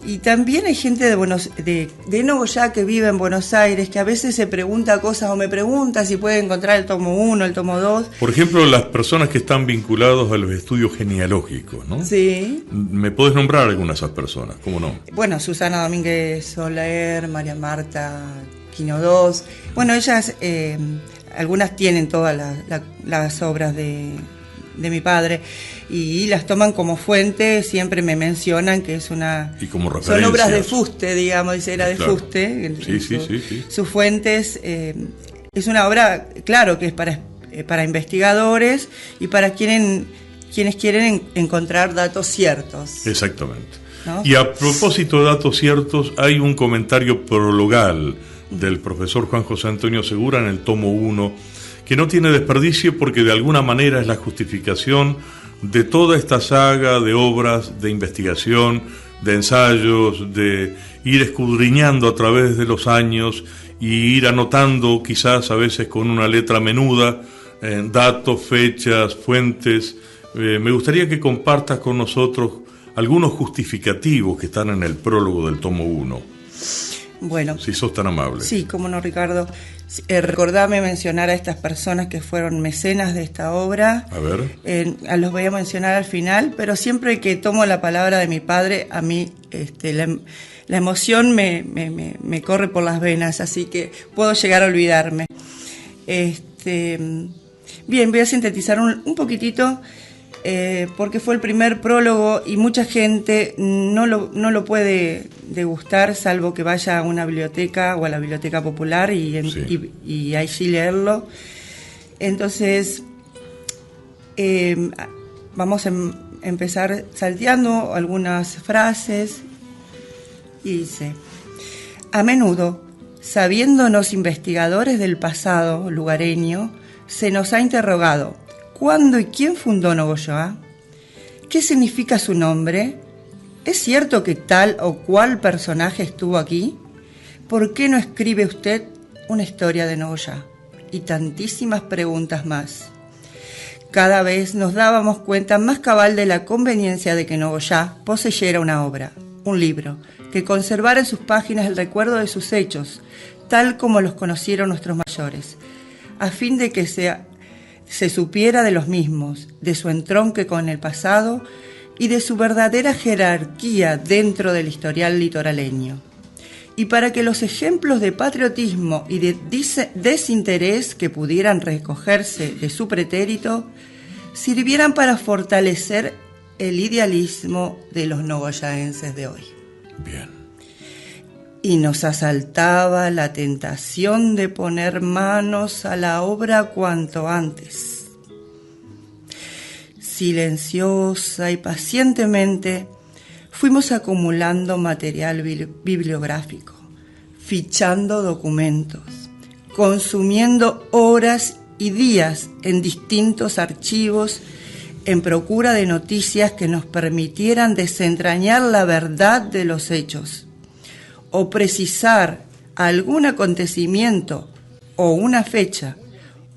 Y también hay gente de Nogoyá que vive en Buenos Aires, que a veces se pregunta cosas, o me pregunta si puede encontrar el tomo 1, el tomo 2. Por ejemplo, las personas que están vinculados a los estudios genealógicos, ¿no? Sí. ¿Me podés nombrar algunas de esas personas? ¿Cómo no? Bueno, Susana Domínguez Soler, María Marta Quino II. Bueno, ellas, algunas tienen todas las obras de mi padre, y las toman como fuente. Siempre me mencionan que es una... Y como referencias. Son obras de fuste, digamos, dice, era de claro. Fuste. Sí. Sus fuentes, es una obra, claro, que es para investigadores y para quienes quieren encontrar datos ciertos. Exactamente. ¿No? Y a propósito de datos ciertos, hay un comentario prologal del profesor Juan José Antonio Segura en el tomo 1, que no tiene desperdicio porque de alguna manera es la justificación de toda esta saga de obras de investigación, de ensayos, de ir escudriñando a través de los años y ir anotando, quizás a veces con una letra menuda, datos, fechas, fuentes. Me gustaría que compartas con nosotros algunos justificativos que están en el prólogo del tomo 1. Bueno. Si sos tan amable. Sí, cómo no, Ricardo. Recordame mencionar a estas personas que fueron mecenas de esta obra. A ver. Los voy a mencionar al final, pero siempre que tomo la palabra de mi padre, a mí la emoción me corre por las venas, así que puedo llegar a olvidarme. Bien, voy a sintetizar un poquitito, porque fue el primer prólogo y mucha gente no lo puede degustar, salvo que vaya a una biblioteca o a la biblioteca popular y allí leerlo. Entonces, vamos a empezar salteando algunas frases. Y dice: a menudo, sabiéndonos investigadores del pasado lugareño, se nos ha interrogado: ¿cuándo y quién fundó Nogoyá? ¿Qué significa su nombre? ¿Es cierto que tal o cual personaje estuvo aquí? ¿Por qué no escribe usted una historia de Nogoyá? Y tantísimas preguntas más. Cada vez nos dábamos cuenta más cabal de la conveniencia de que Nogoyá poseyera una obra, un libro, que conservara en sus páginas el recuerdo de sus hechos, tal como los conocieron nuestros mayores, a fin de que se supiera de los mismos, de su entronque con el pasado y de su verdadera jerarquía dentro del historial litoraleño. Y para que los ejemplos de patriotismo y de desinterés que pudieran recogerse de su pretérito sirvieran para fortalecer el idealismo de los nogoyaenses de hoy. Bien. Y nos asaltaba la tentación de poner manos a la obra cuanto antes. Silenciosa y pacientemente fuimos acumulando material bibliográfico, fichando documentos, consumiendo horas y días en distintos archivos en procura de noticias que nos permitieran desentrañar la verdad de los hechos, o precisar algún acontecimiento o una fecha,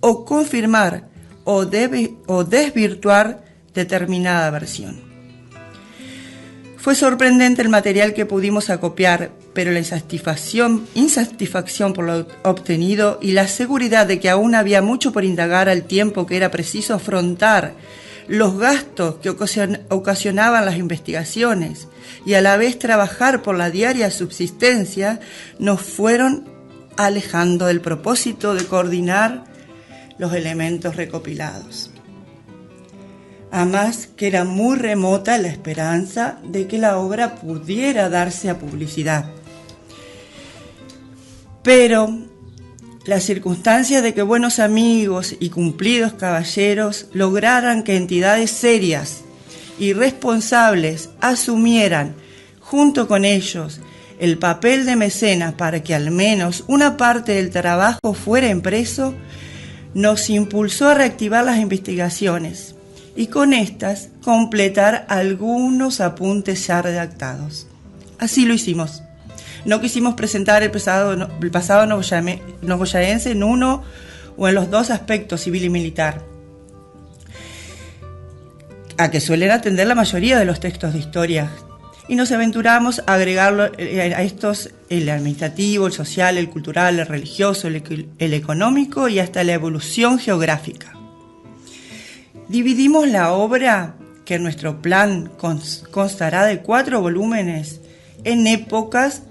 o confirmar o desvirtuar determinada versión. Fue sorprendente el material que pudimos acopiar, pero la insatisfacción por lo obtenido y la seguridad de que aún había mucho por indagar al tiempo que era preciso afrontar los gastos que ocasionaban las investigaciones y a la vez trabajar por la diaria subsistencia, nos fueron alejando del propósito de coordinar los elementos recopilados. Además que era muy remota la esperanza de que la obra pudiera darse a publicidad. Pero las circunstancias de que buenos amigos y cumplidos caballeros lograran que entidades serias y responsables asumieran, junto con ellos, el papel de mecenas para que al menos una parte del trabajo fuera impreso, nos impulsó a reactivar las investigaciones y con estas completar algunos apuntes ya redactados. Así lo hicimos. No quisimos presentar el pasado nogoyaense en uno o en los dos aspectos, civil y militar, a que suelen atender la mayoría de los textos de historia, y nos aventuramos a agregarlo a estos el administrativo, el social, el cultural, el religioso, el económico y hasta la evolución geográfica. Dividimos la obra, que en nuestro plan constará de 4 volúmenes, en épocas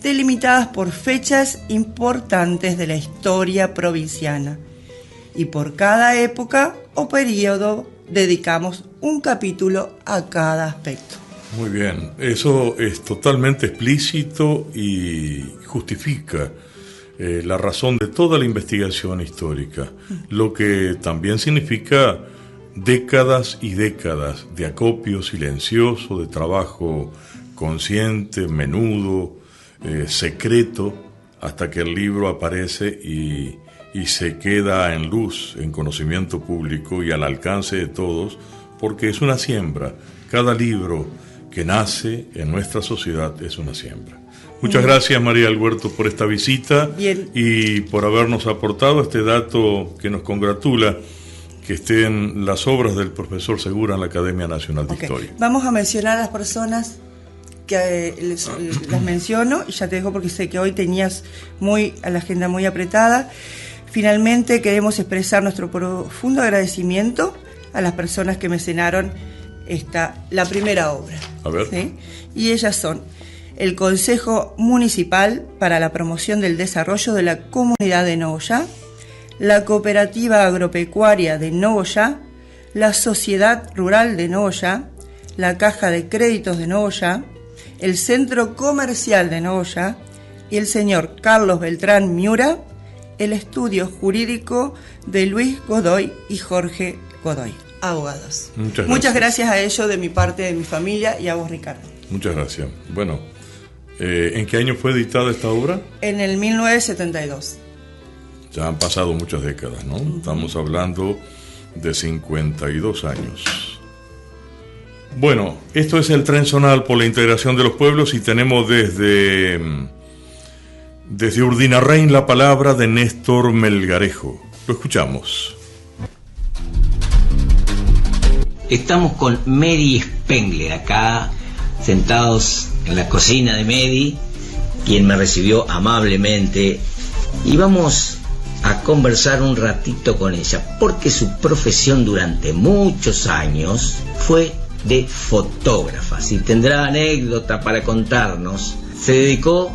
delimitadas por fechas importantes de la historia provinciana, y por cada época o periodo dedicamos un capítulo a cada aspecto. Muy bien, eso es totalmente explícito y justifica la razón de toda la investigación histórica, lo que también significa décadas y décadas de acopio silencioso, de trabajo consciente, menudo, secreto, hasta que el libro aparece y se queda en luz, en conocimiento público y al alcance de todos, porque es una siembra. Cada libro que nace en nuestra sociedad es una siembra. Muchas gracias, María del Huerto, por esta visita. Bien. Y por habernos aportado este dato que nos congratula, que estén las obras del profesor Segura en la Academia Nacional de Historia. Vamos a mencionar a las personas que las menciono, y ya te dejo porque sé que hoy tenías a la agenda muy apretada. Finalmente queremos expresar nuestro profundo agradecimiento a las personas que mecenaron la primera obra. A ver. ¿Sí? Y ellas son el Consejo Municipal para la Promoción del Desarrollo de la Comunidad de Nogoyá, la Cooperativa Agropecuaria de Nogoyá, la Sociedad Rural de Nogoyá, la Caja de Créditos de Nogoyá, el Centro Comercial de Nogoyá y el señor Carlos Beltrán Miura, el Estudio Jurídico de Luis Godoy y Jorge Godoy, abogados. Muchas gracias a ellos de mi parte, de mi familia, y a vos, Ricardo. Muchas gracias. Bueno, ¿en qué año fue editada esta obra? En el 1972. Ya han pasado muchas décadas, ¿no? Estamos hablando de 52 años. Bueno, esto es el Tren Zonal por la integración de los pueblos y tenemos desde Urdinarrain la palabra de Néstor Melgarejo. Lo escuchamos. Estamos con Medi Spengler acá, sentados en la cocina de Medi, quien me recibió amablemente, y vamos a conversar un ratito con ella, porque su profesión durante muchos años fue de fotógrafa. Si tendrá anécdota para contarnos, se dedicó,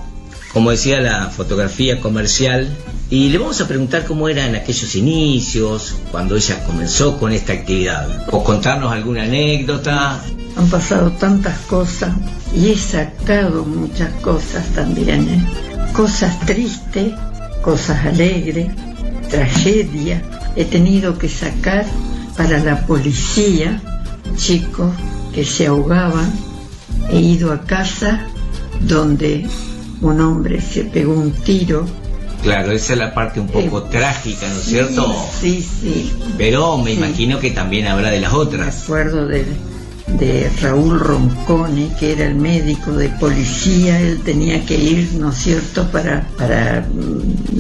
como decía, a la fotografía comercial, y le vamos a preguntar cómo era en aquellos inicios, cuando ella comenzó con esta actividad, o contarnos alguna anécdota. Han pasado tantas cosas y he sacado muchas cosas también, cosas tristes, cosas alegres, tragedia. He tenido que sacar para la policía chicos que se ahogaban. He ido a casa donde un hombre se pegó un tiro Claro, esa es la parte un poco trágica, ¿no es cierto? Sí, sí. Pero me imagino que también habrá de las otras. Me acuerdo de Raúl Ronconi, que era el médico de policía. Él tenía que ir, ¿no es cierto?, para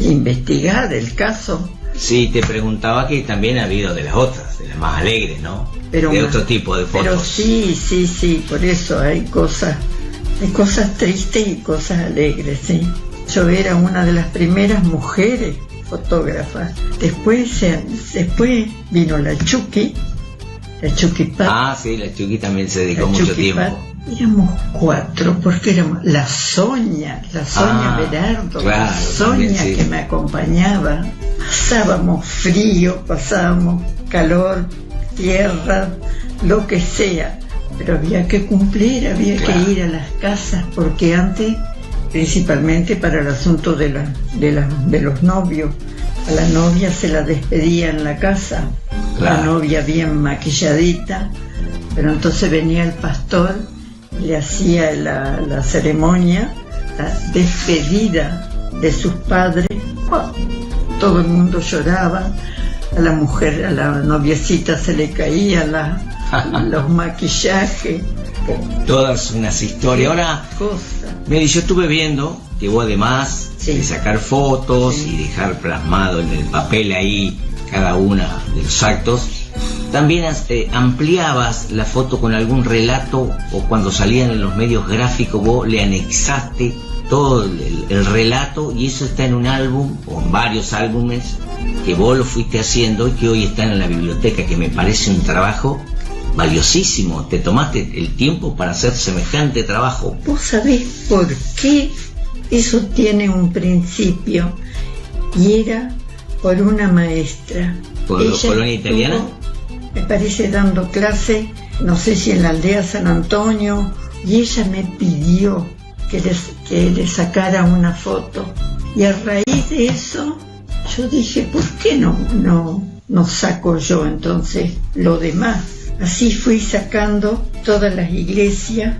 investigar el caso. Sí, te preguntaba que también ha habido de las otras, de las más alegres, ¿no? Pero de otro tipo de fotos. Pero sí, por eso hay cosas tristes y cosas alegres, sí. Yo era una de las primeras mujeres fotógrafas. Después vino la Chucky Pat. Ah, sí, la Chucky también se dedicó mucho tiempo. Pat. Éramos 4, porque éramos la Sonia Berardo, claro, la Sonia sí, que me acompañaba. Pasábamos frío, pasábamos calor, tierra, lo que sea, pero había que cumplir, había que ir a las casas, porque antes, principalmente para el asunto de los novios, a la novia se la despedía en la casa, la novia bien maquilladita, pero entonces venía el pastor, le hacía la ceremonia, la despedida de sus padres. Todo el mundo lloraba, a la mujer, a la noviecita se le caían los maquillajes. Todas unas historias. Ahora, Mary, yo estuve viendo que vos, además de sacar fotos y dejar plasmado en el papel ahí cada una de los actos, también ampliabas la foto con algún relato, o cuando salían en los medios gráficos vos le anexaste todo el relato, y eso está en un álbum o en varios álbumes que vos lo fuiste haciendo y que hoy están en la biblioteca, que me parece un trabajo valiosísimo. Te tomaste el tiempo para hacer semejante trabajo. ¿Vos sabés por qué? Eso tiene un principio, y era por una maestra. ¿Por la colonia italiana? Me parece dando clase, no sé si en la aldea San Antonio, y ella me pidió que le sacara una foto, y a raíz de eso yo dije, ¿por qué no saco yo entonces lo demás? Así fui sacando todas las iglesias,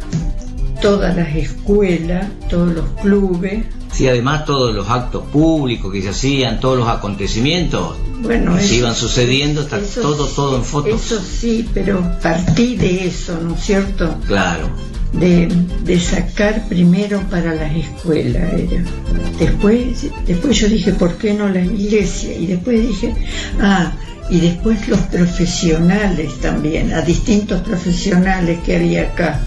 todas las escuelas, todos los clubes. Sí, además todos los actos públicos que se hacían, todos los acontecimientos que se iban sucediendo, está todo en fotos. Eso sí, pero partí de eso, ¿no es cierto? Claro. De sacar primero para las escuelas era. Después yo dije, ¿por qué no las iglesias? Y después dije, y después los profesionales también, a distintos profesionales que había acá,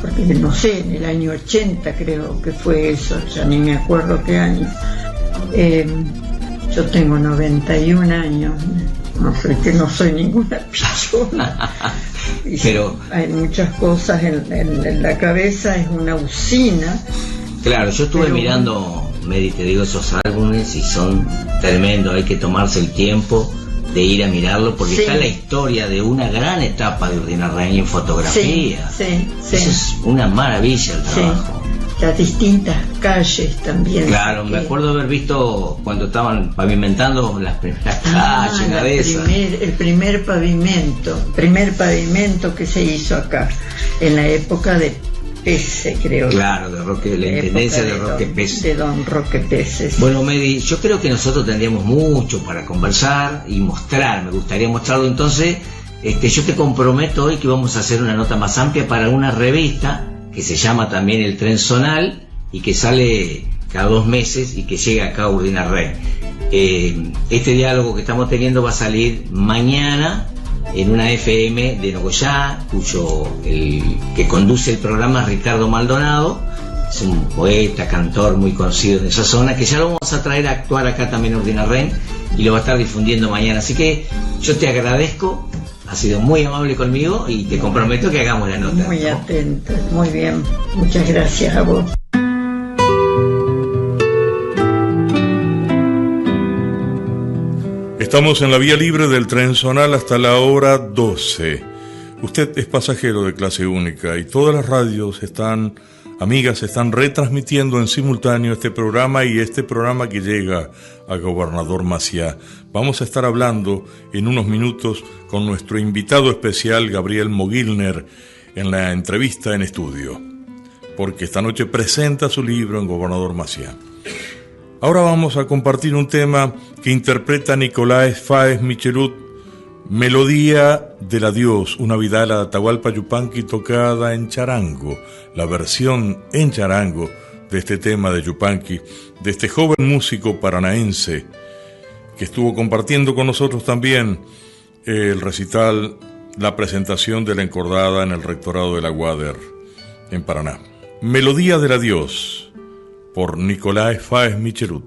porque no sé, en el año 80 creo que fue eso, ya ni me acuerdo qué año. Yo tengo 91 años, no sé, que no soy ninguna pichona. Pero hay muchas cosas en la cabeza, es una usina. Claro, yo estuve mirando, Mary, te digo, esos álbumes y son tremendos, hay que tomarse el tiempo de ir a mirarlo, porque está la historia de una gran etapa de Urdinarrain en fotografía. Sí. Eso es una maravilla el trabajo. Las distintas calles también. Claro, me acuerdo haber visto cuando estaban pavimentando las primeras calles, el primer pavimento que se hizo acá, en la época de Pese, creo. Claro, de la intendencia de Roque Pese. De don Roque Pese. Sí. Bueno, Mary, yo creo que nosotros tendríamos mucho para conversar y mostrar, me gustaría mostrarlo. Entonces, yo te comprometo hoy que vamos a hacer una nota más amplia para una revista que se llama también El Trenzonal y que sale cada 2 meses y que llega acá a Urdinarrain. Este diálogo que estamos teniendo va a salir mañana en una FM de Nogoyá, que conduce el programa Ricardo Maldonado. Es un poeta, cantor muy conocido en esa zona, que ya lo vamos a traer a actuar acá también en Urdinarrain y lo va a estar difundiendo mañana. Así que yo te agradezco, has sido muy amable conmigo y te comprometo que hagamos la nota. Muy atenta, muy bien, muchas gracias a vos. Estamos en la vía libre del Trenzonal hasta la hora 12. Usted es pasajero de clase única y todas las radios están retransmitiendo en simultáneo este programa y este programa que llega a Gobernador Maciá. Vamos a estar hablando en unos minutos con nuestro invitado especial, Gabriel Mogilner, en la entrevista en estudio, porque esta noche presenta su libro en Gobernador Maciá. Ahora vamos a compartir un tema que interpreta Nicolás Fáez Michelud, Melodía del Adiós, una vidala de Atahualpa Yupanqui tocada en charango, la versión en charango de este tema de Yupanqui, de este joven músico paranaense que estuvo compartiendo con nosotros también el recital, la presentación de la encordada en el rectorado de la UADER en Paraná. Melodía del Adiós, por Nicolás Fáez Michelud.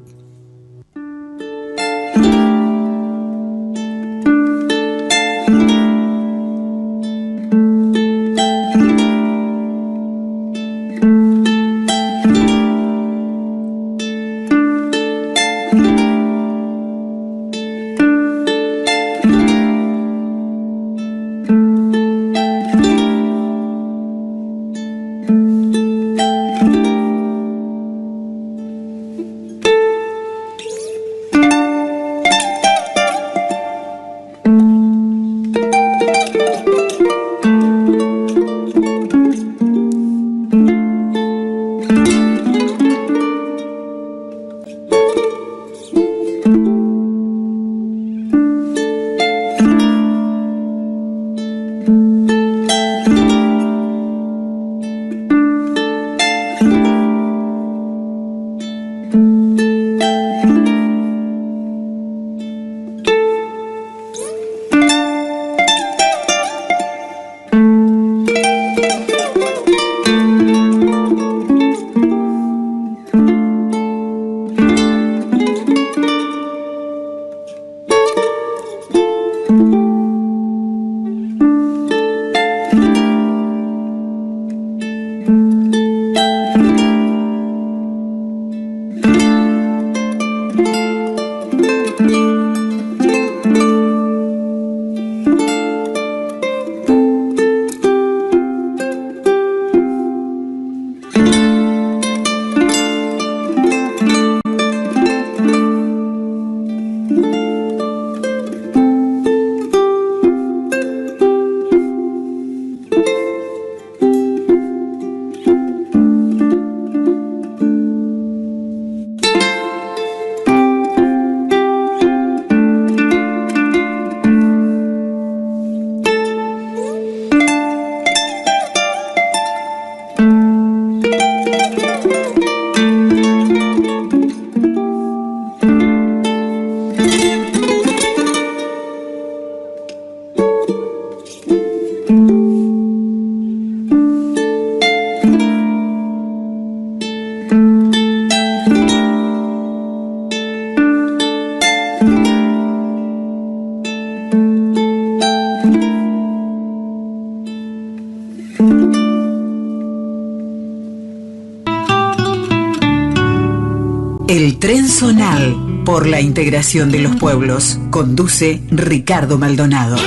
El Tren Zonal, por la integración de los pueblos. Conduce Ricardo Maldonado.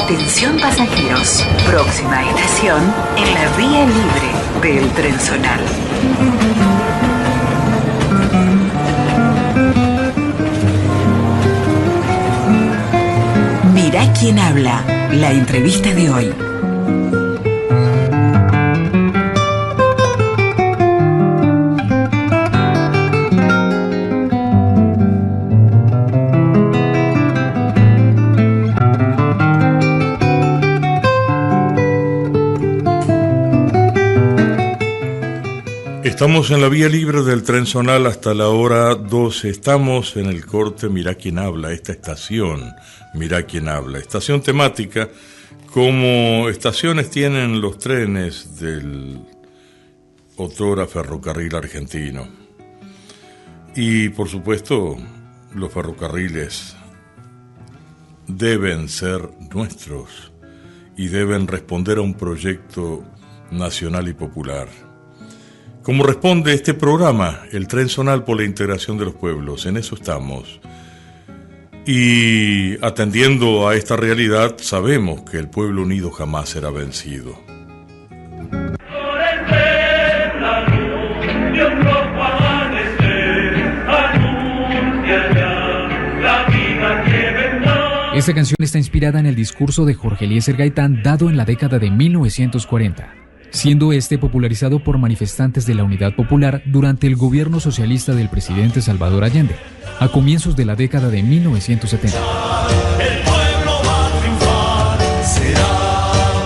Atención pasajeros, próxima estación en la vía libre del Tren Zonal. Mirá quién habla, la entrevista de hoy. Estamos en la vía libre del Tren Zonal hasta la hora 12. Estamos en el corte Mirá quién habla, esta estación, Mirá quién habla. Estación temática, como estaciones tienen los trenes del otrora ferrocarril argentino. Y por supuesto, los ferrocarriles deben ser nuestros y deben responder a un proyecto nacional y popular. Como responde este programa, el Tren Zonal por la integración de los pueblos, en eso estamos. Y atendiendo a esta realidad, sabemos que el pueblo unido jamás será vencido. Esta canción está inspirada en el discurso de Jorge Eliezer Gaitán dado en la década de 1940, siendo este popularizado por manifestantes de la Unidad Popular durante el gobierno socialista del presidente Salvador Allende, a comienzos de la década de 1970. El pueblo va a triunfar, será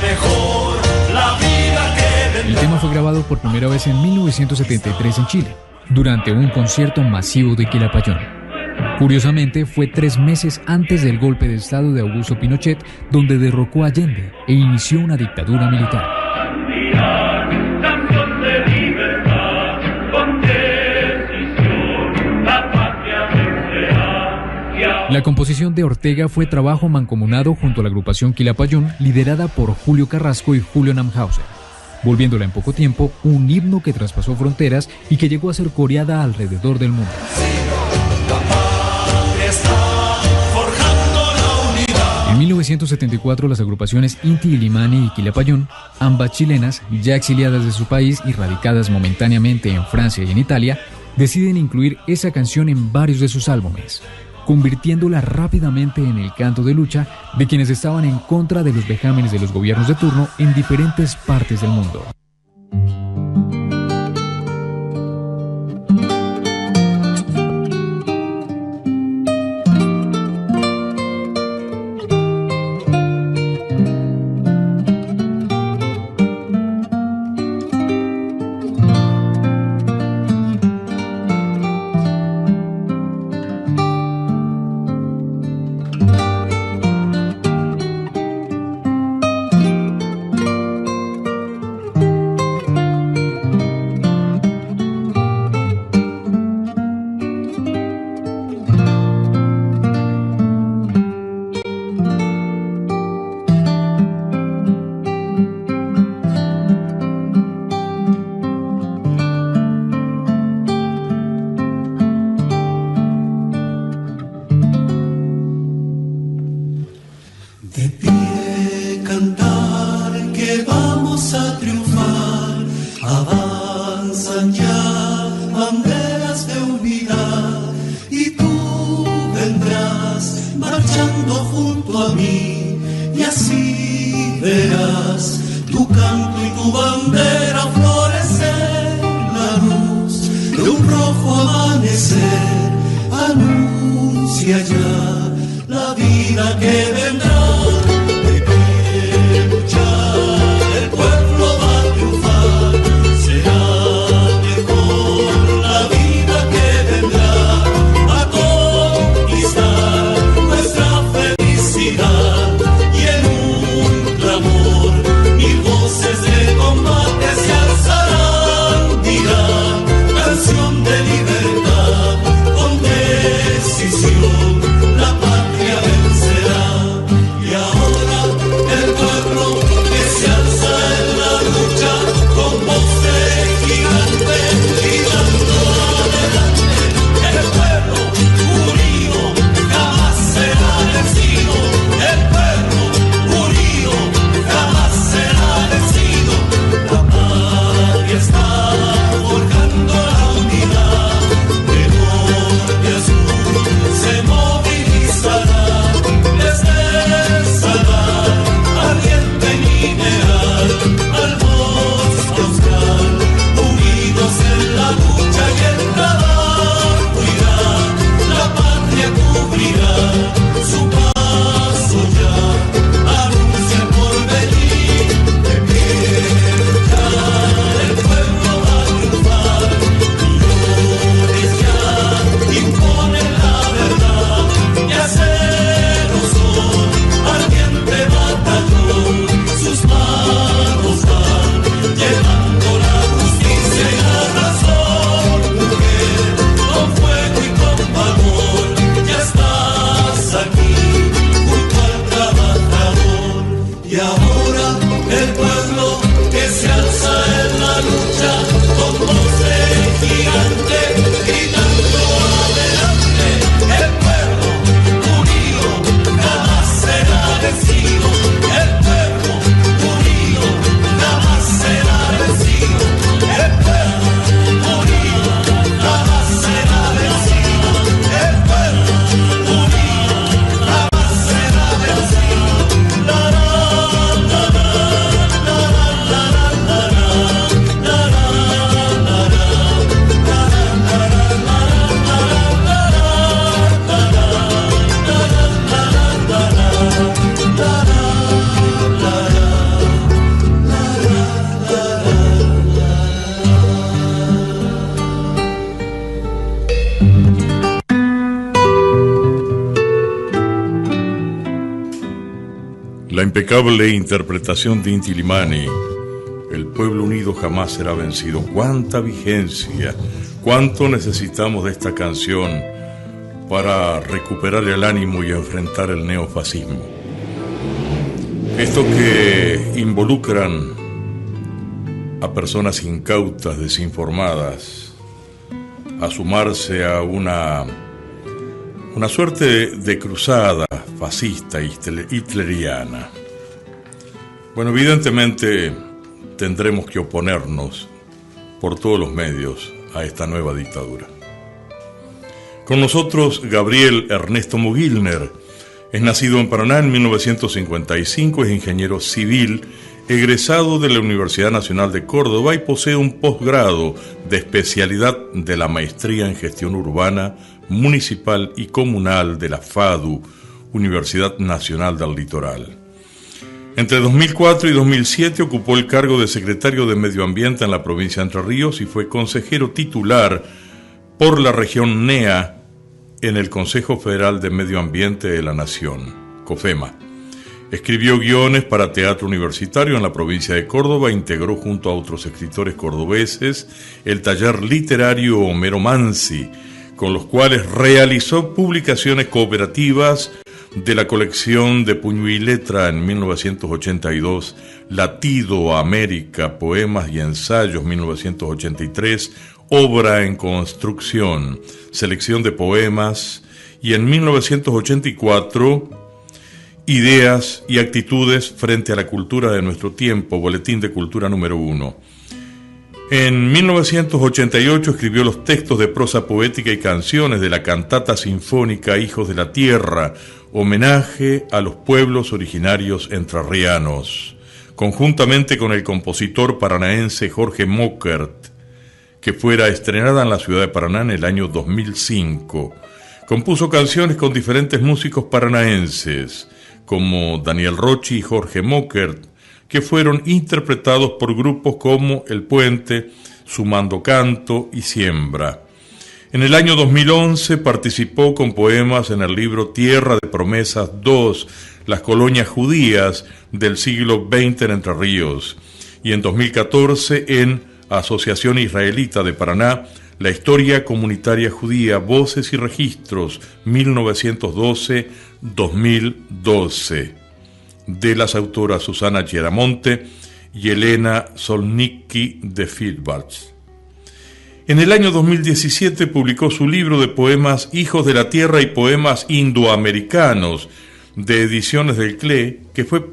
mejor la vida que vendrá. El tema fue grabado por primera vez en 1973 en Chile, durante un concierto masivo de Quilapayún. Curiosamente, fue 3 meses antes del golpe de Estado de Augusto Pinochet, donde derrocó a Allende e inició una dictadura militar. La composición de Ortega fue trabajo mancomunado junto a la agrupación Quilapayún, liderada por Julio Carrasco y Julio Namhauser, volviéndola en poco tiempo un himno que traspasó fronteras y que llegó a ser coreada alrededor del mundo. En 1974, las agrupaciones Inti Illimani y Quilapayún, ambas chilenas, ya exiliadas de su país y radicadas momentáneamente en Francia y en Italia, deciden incluir esa canción en varios de sus álbumes, convirtiéndola rápidamente en el canto de lucha de quienes estaban en contra de los vejámenes de los gobiernos de turno en diferentes partes del mundo. La patria vencerá. La impecable interpretación de Inti Illimani, el pueblo unido jamás será vencido. Cuánta vigencia, cuánto necesitamos de esta canción para recuperar el ánimo y enfrentar el neofascismo. Estos que involucran a personas incautas, desinformadas, a sumarse a una suerte de cruzada fascista hitleriana. Bueno, evidentemente tendremos que oponernos por todos los medios a esta nueva dictadura. Con nosotros Gabriel Ernesto Mogilner. Es nacido en Paraná en 1955, es ingeniero civil, egresado de la Universidad Nacional de Córdoba y posee un posgrado de especialidad de la maestría en gestión urbana, municipal y comunal de la FADU, Universidad Nacional del Litoral. Entre 2004 y 2007 ocupó el cargo de secretario de Medio Ambiente en la provincia de Entre Ríos y fue consejero titular por la región NEA en el Consejo Federal de Medio Ambiente de la Nación, COFEMA. Escribió guiones para teatro universitario en la provincia de Córdoba e integró junto a otros escritores cordobeses el taller literario Homero Mansi, con los cuales realizó publicaciones cooperativas de la colección de Puño y Letra en 1982, Latido América, Poemas y Ensayos 1983, Obra en Construcción, selección de poemas, y en 1984, Ideas y actitudes frente a la cultura de nuestro tiempo, Boletín de Cultura número 1. En 1988 escribió los textos de prosa poética y canciones de la cantata sinfónica Hijos de la Tierra, homenaje a los pueblos originarios entrerrianos, conjuntamente con el compositor paranaense Jorge Mockert, que fuera estrenada en la ciudad de Paraná en el año 2005. Compuso canciones con diferentes músicos paranaenses, como Daniel Rochi y Jorge Mockert, que fueron interpretados por grupos como El Puente, Sumando Canto y Siembra. En el año 2011 participó con poemas en el libro Tierra de Promesas 2, Las colonias judías del siglo XX en Entre Ríos, y en 2014 en Asociación Israelita de Paraná, La historia comunitaria judía, Voces y Registros, 1912-2012, de las autoras Susana Chiaramonte y Elena Solnicki de Feedbacks. En el año 2017 publicó su libro de poemas Hijos de la Tierra y Poemas Indoamericanos, de Ediciones del CLE, que fue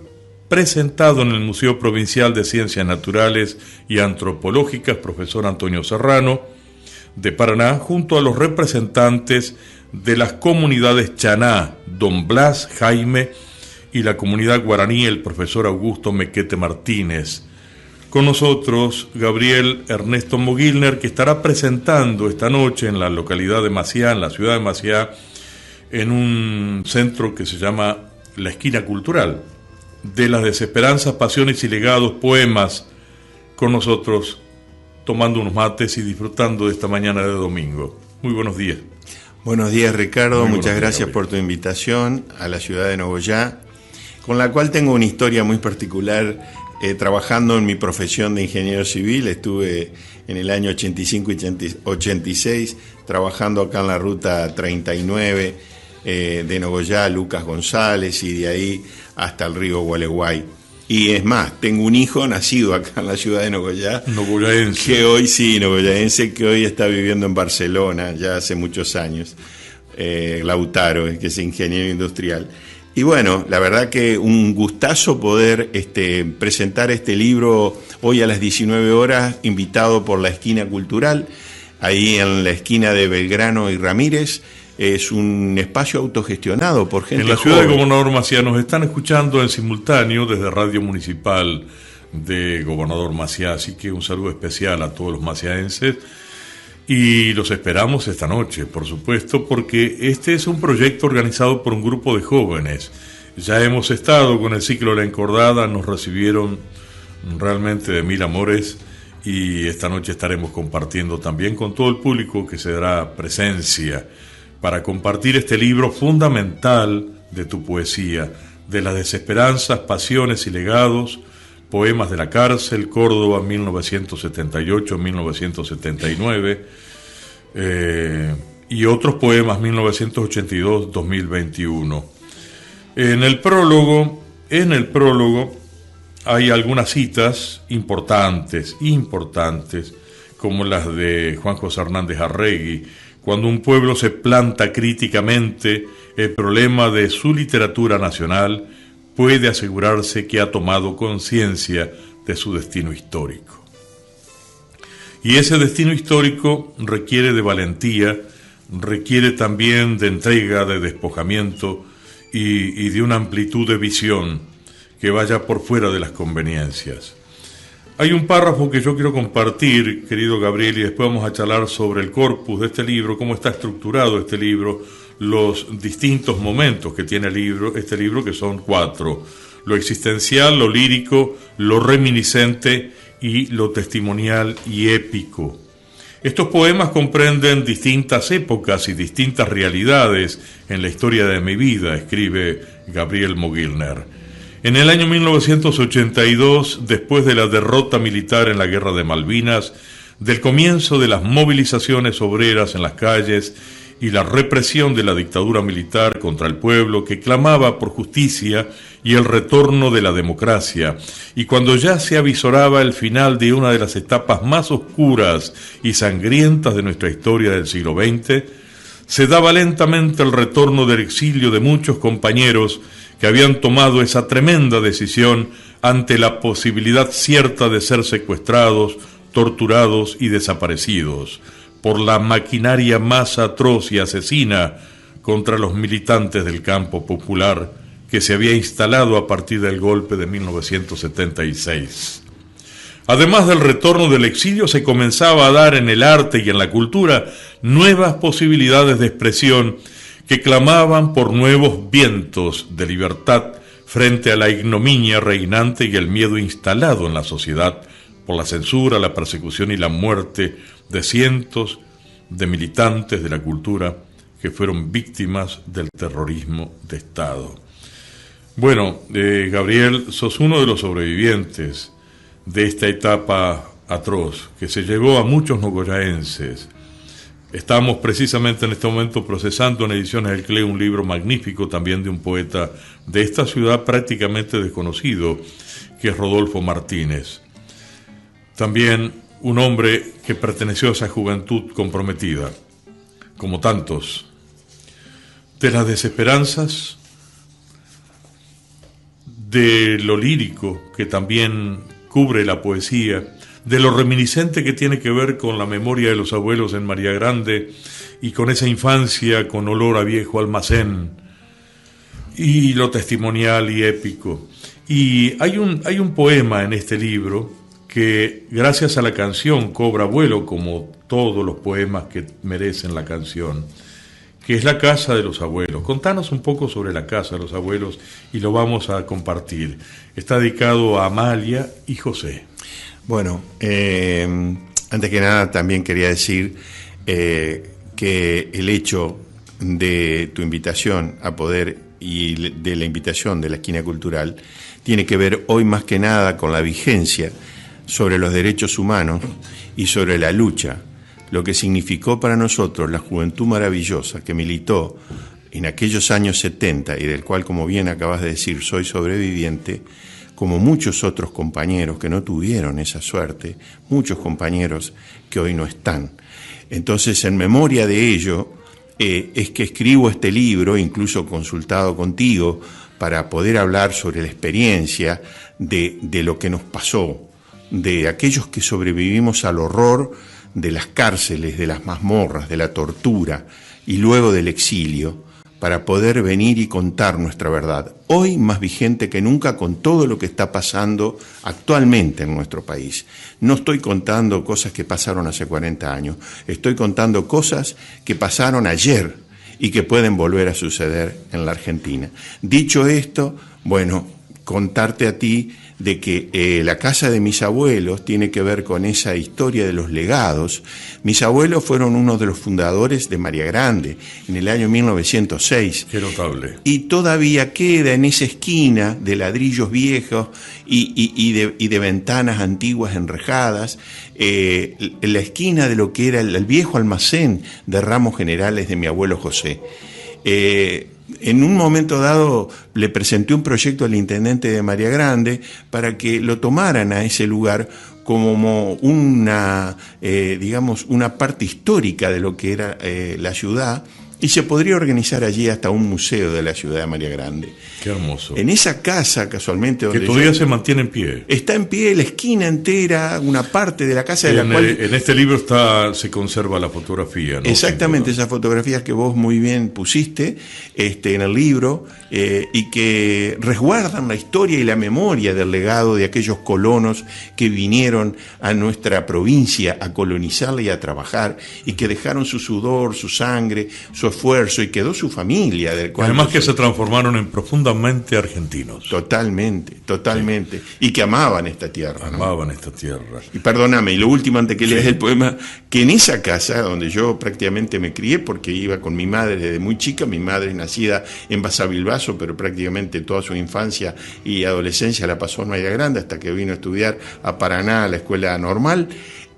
presentado en el Museo Provincial de Ciencias Naturales y Antropológicas Profesor Antonio Serrano de Paraná, junto a los representantes de las comunidades Chaná, Don Blas Jaime, y la comunidad guaraní, el profesor Augusto Mequete Martínez. Con nosotros, Gabriel Ernesto Mogilner, que estará presentando esta noche en la localidad de Maciá, en la ciudad de Maciá, en un centro que se llama La Esquina Cultural, de las desesperanzas, pasiones y legados, poemas, con nosotros, tomando unos mates y disfrutando de esta mañana de domingo. Muy buenos días. Buenos días, Ricardo. Muchas gracias por tu invitación a la ciudad de Nogoyá, con la cual tengo una historia muy particular. Trabajando en mi profesión de ingeniero civil, estuve en el año 85 y 86 trabajando acá en la ruta 39 de Nogoyá a Lucas González y de ahí hasta el río Gualeguay. Y es más, tengo un hijo nacido acá en la ciudad de Nogoyá, nogoyaense, nogoyaense, que hoy está viviendo en Barcelona ya hace muchos años, Lautaro, que es ingeniero industrial. Y bueno, la verdad que un gustazo poder presentar este libro hoy a las 19 horas, invitado por La Esquina Cultural, ahí en la esquina de Belgrano y Ramírez. Es un espacio autogestionado por gente en la ciudad joven. de Gobernador Maciá. Nos están escuchando en simultáneo desde Radio Municipal de Gobernador Maciá, así que un saludo especial a todos los maciaenses y los esperamos esta noche, por supuesto, porque este es un proyecto organizado por un grupo de jóvenes. Ya hemos estado con el ciclo La Encordada, nos recibieron realmente de mil amores y esta noche estaremos compartiendo también con todo el público que se dará presencia para compartir este libro fundamental de tu poesía, de las desesperanzas, pasiones y legados, poemas de la cárcel, Córdoba 1978-1979, y otros poemas 1982-2021. En el prólogo hay algunas citas importantes, como las de Juan José Hernández Arregui: cuando un pueblo se planta críticamente el problema de su literatura nacional, puede asegurarse que ha tomado conciencia de su destino histórico. Y ese destino histórico requiere de valentía, requiere también de entrega, de despojamiento y de una amplitud de visión que vaya por fuera de las conveniencias. Hay un párrafo que yo quiero compartir, querido Gabriel, y después vamos a charlar sobre el corpus de este libro, cómo está estructurado este libro, los distintos momentos que tiene este libro, que son 4: lo existencial, lo lírico, lo reminiscente y lo testimonial y épico. Estos poemas comprenden distintas épocas y distintas realidades en la historia de mi vida, escribe Gabriel Mogilner. En el año 1982, después de la derrota militar en la Guerra de Malvinas, del comienzo de las movilizaciones obreras en las calles y la represión de la dictadura militar contra el pueblo que clamaba por justicia y el retorno de la democracia, y cuando ya se avisoraba el final de una de las etapas más oscuras y sangrientas de nuestra historia del siglo XX, se daba lentamente el retorno del exilio de muchos compañeros que habían tomado esa tremenda decisión ante la posibilidad cierta de ser secuestrados, torturados y desaparecidos por la maquinaria más atroz y asesina contra los militantes del campo popular que se había instalado a partir del golpe de 1976. Además del retorno del exilio, se comenzaba a dar en el arte y en la cultura nuevas posibilidades de expresión que clamaban por nuevos vientos de libertad frente a la ignominia reinante y el miedo instalado en la sociedad por la censura, la persecución y la muerte de cientos de militantes de la cultura que fueron víctimas del terrorismo de Estado. Bueno, Gabriel, sos uno de los sobrevivientes de esta etapa atroz que se llevó a muchos nogoyaenses. Estamos precisamente en este momento procesando en Ediciones del CLE un libro magnífico también de un poeta de esta ciudad prácticamente desconocido, que es Rodolfo Martínez. También un hombre que perteneció a esa juventud comprometida, como tantos, de las desesperanzas, de lo lírico que también cubre la poesía, de lo reminiscente que tiene que ver con la memoria de los abuelos en María Grande y con esa infancia con olor a viejo almacén, y lo testimonial y épico. Y hay un poema en este libro que gracias a la canción cobra vuelo, como todos los poemas que merecen la canción, que es La Casa de los Abuelos. Contanos un poco sobre La Casa de los Abuelos y lo vamos a compartir. Está dedicado a Amalia y José. Bueno, antes que nada también quería decir que el hecho de tu invitación a poder y de la invitación de la Esquina Cultural tiene que ver hoy más que nada con la vigencia sobre los derechos humanos y sobre la lucha, lo que significó para nosotros la juventud maravillosa que militó en aquellos años 70 y del cual, como bien acabas de decir, soy sobreviviente, como muchos otros compañeros que no tuvieron esa suerte, muchos compañeros que hoy no están. Entonces, en memoria de ello, es que escribo este libro, incluso consultado contigo, para poder hablar sobre la experiencia de lo que nos pasó, de aquellos que sobrevivimos al horror de las cárceles, de las mazmorras, de la tortura y luego del exilio, para poder venir y contar nuestra verdad, hoy más vigente que nunca con todo lo que está pasando actualmente en nuestro país. No estoy contando cosas que pasaron hace 40 años, estoy contando cosas que pasaron ayer y que pueden volver a suceder en la Argentina. Dicho esto, bueno, contarte a ti de que la casa de mis abuelos tiene que ver con esa historia de los legados. Mis abuelos fueron uno de los fundadores de María Grande en el año 1906. Qué notable. Y todavía queda en esa esquina de ladrillos viejos y de ventanas antiguas enrejadas, en la esquina de lo que era el viejo almacén de ramos generales de mi abuelo José. En un momento dado le presenté un proyecto al intendente de María Grande para que lo tomaran a ese lugar como una, digamos, una parte histórica de lo que era la ciudad, y se podría organizar allí hasta un museo de la ciudad de María Grande. Qué hermoso. En esa casa, casualmente, donde que todavía se mantiene en pie. Está en pie la esquina entera, una parte de la casa de la cual... En este libro se conserva la fotografía, ¿no? Exactamente, esas fotografías que vos muy bien pusiste en el libro, y que resguardan la historia y la memoria del legado de aquellos colonos que vinieron a nuestra provincia a colonizarla y a trabajar, y que dejaron su sudor, su sangre, su esfuerzo, y quedó su familia. Del cual además que se transformaron en profundamente argentinos. Totalmente. Sí. Y que amaban esta tierra. Amaban, ¿no? Esta tierra. Y perdóname, y lo último antes que leas el poema, que en esa casa donde yo prácticamente me crié, porque iba con mi madre desde muy chica, mi madre nacida en Basavilbaso, pero prácticamente toda su infancia y adolescencia la pasó en María Grande hasta que vino a estudiar a Paraná, a la escuela normal.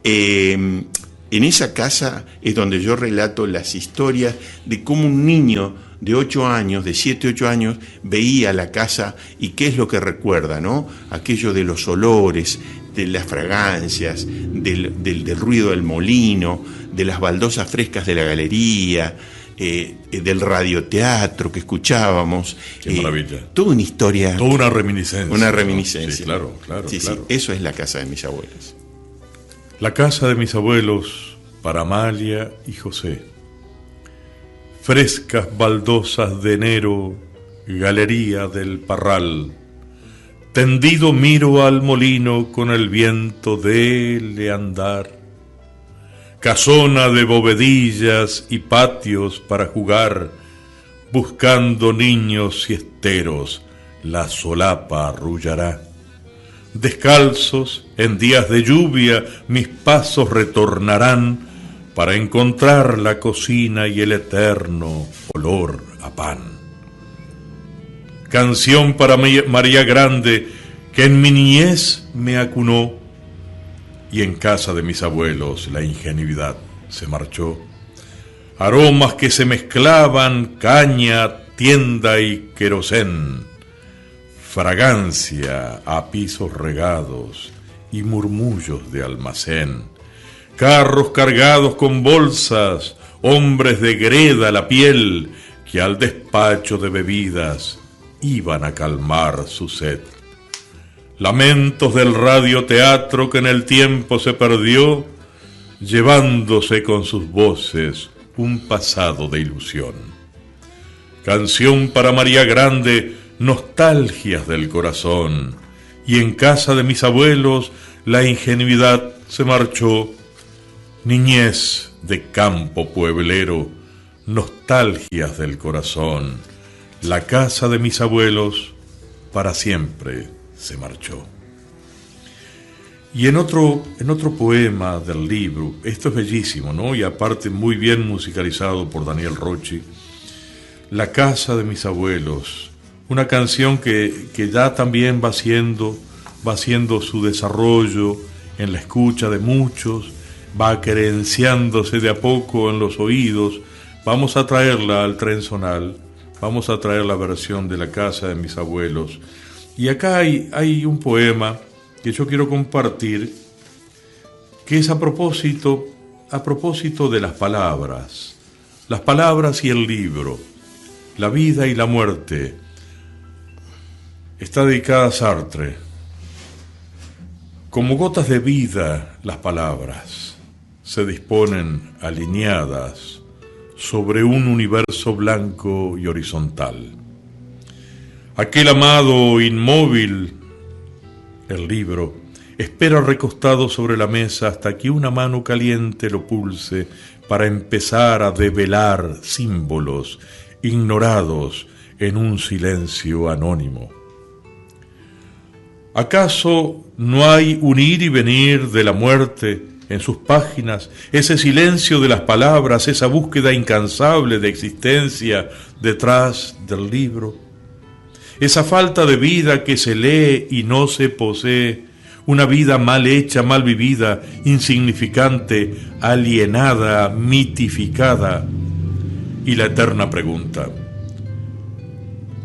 En esa casa es donde yo relato las historias de cómo un niño de 8 años, de 7, 8 años, veía la casa y qué es lo que recuerda, ¿no? Aquello de los olores, de las fragancias, del ruido del molino, de las baldosas frescas de la galería, del radioteatro que escuchábamos. Qué maravilla. Toda una historia. Toda una reminiscencia. Una reminiscencia. ¿No? Sí, claro. Sí, eso es la casa de mis abuelos. La casa de mis abuelos para Amalia y José. Frescas baldosas de enero, galería del Parral. Tendido miro al molino con el viento dele andar. Casona de bovedillas y patios para jugar, buscando niños siesteros, la solapa arrullará. Descalzos, en días de lluvia, mis pasos retornarán para encontrar la cocina y el eterno olor a pan. Canción para María Grande, que en mi niñez me acunó, y en casa de mis abuelos la ingenuidad se marchó. Aromas que se mezclaban, caña, tienda y querosén, fragancia a pisos regados y murmullos de almacén, carros cargados con bolsas, hombres de greda la piel, que al despacho de bebidas iban a calmar su sed. Lamentos del radioteatro que en el tiempo se perdió, llevándose con sus voces un pasado de ilusión. Canción para María Grande, nostalgias del corazón, y en casa de mis abuelos la ingenuidad se marchó. Niñez de campo pueblero, nostalgias del corazón, la casa de mis abuelos para siempre se marchó. Y en otro poema del libro, esto es bellísimo, ¿no? Y aparte muy bien musicalizado por Daniel Rocci, La casa de mis abuelos, una canción que ya también va haciendo su desarrollo en la escucha de muchos, va querenciándose de a poco en los oídos. Vamos a traerla al Trenzonal, vamos a traer la versión de La casa de mis abuelos. Y acá hay un poema que yo quiero compartir, que es a propósito de las palabras y el libro, la vida y la muerte. Está dedicada a Sartre. Como gotas de vida, las palabras se disponen alineadas sobre un universo blanco y horizontal. Aquel amado inmóvil, el libro, espera recostado sobre la mesa hasta que una mano caliente lo pulse para empezar a develar símbolos ignorados en un silencio anónimo. ¿Acaso no hay un ir y venir de la muerte en sus páginas, ese silencio de las palabras, esa búsqueda incansable de existencia detrás del libro? Esa falta de vida que se lee y no se posee, una vida mal hecha, mal vivida, insignificante, alienada, mitificada. Y la eterna pregunta: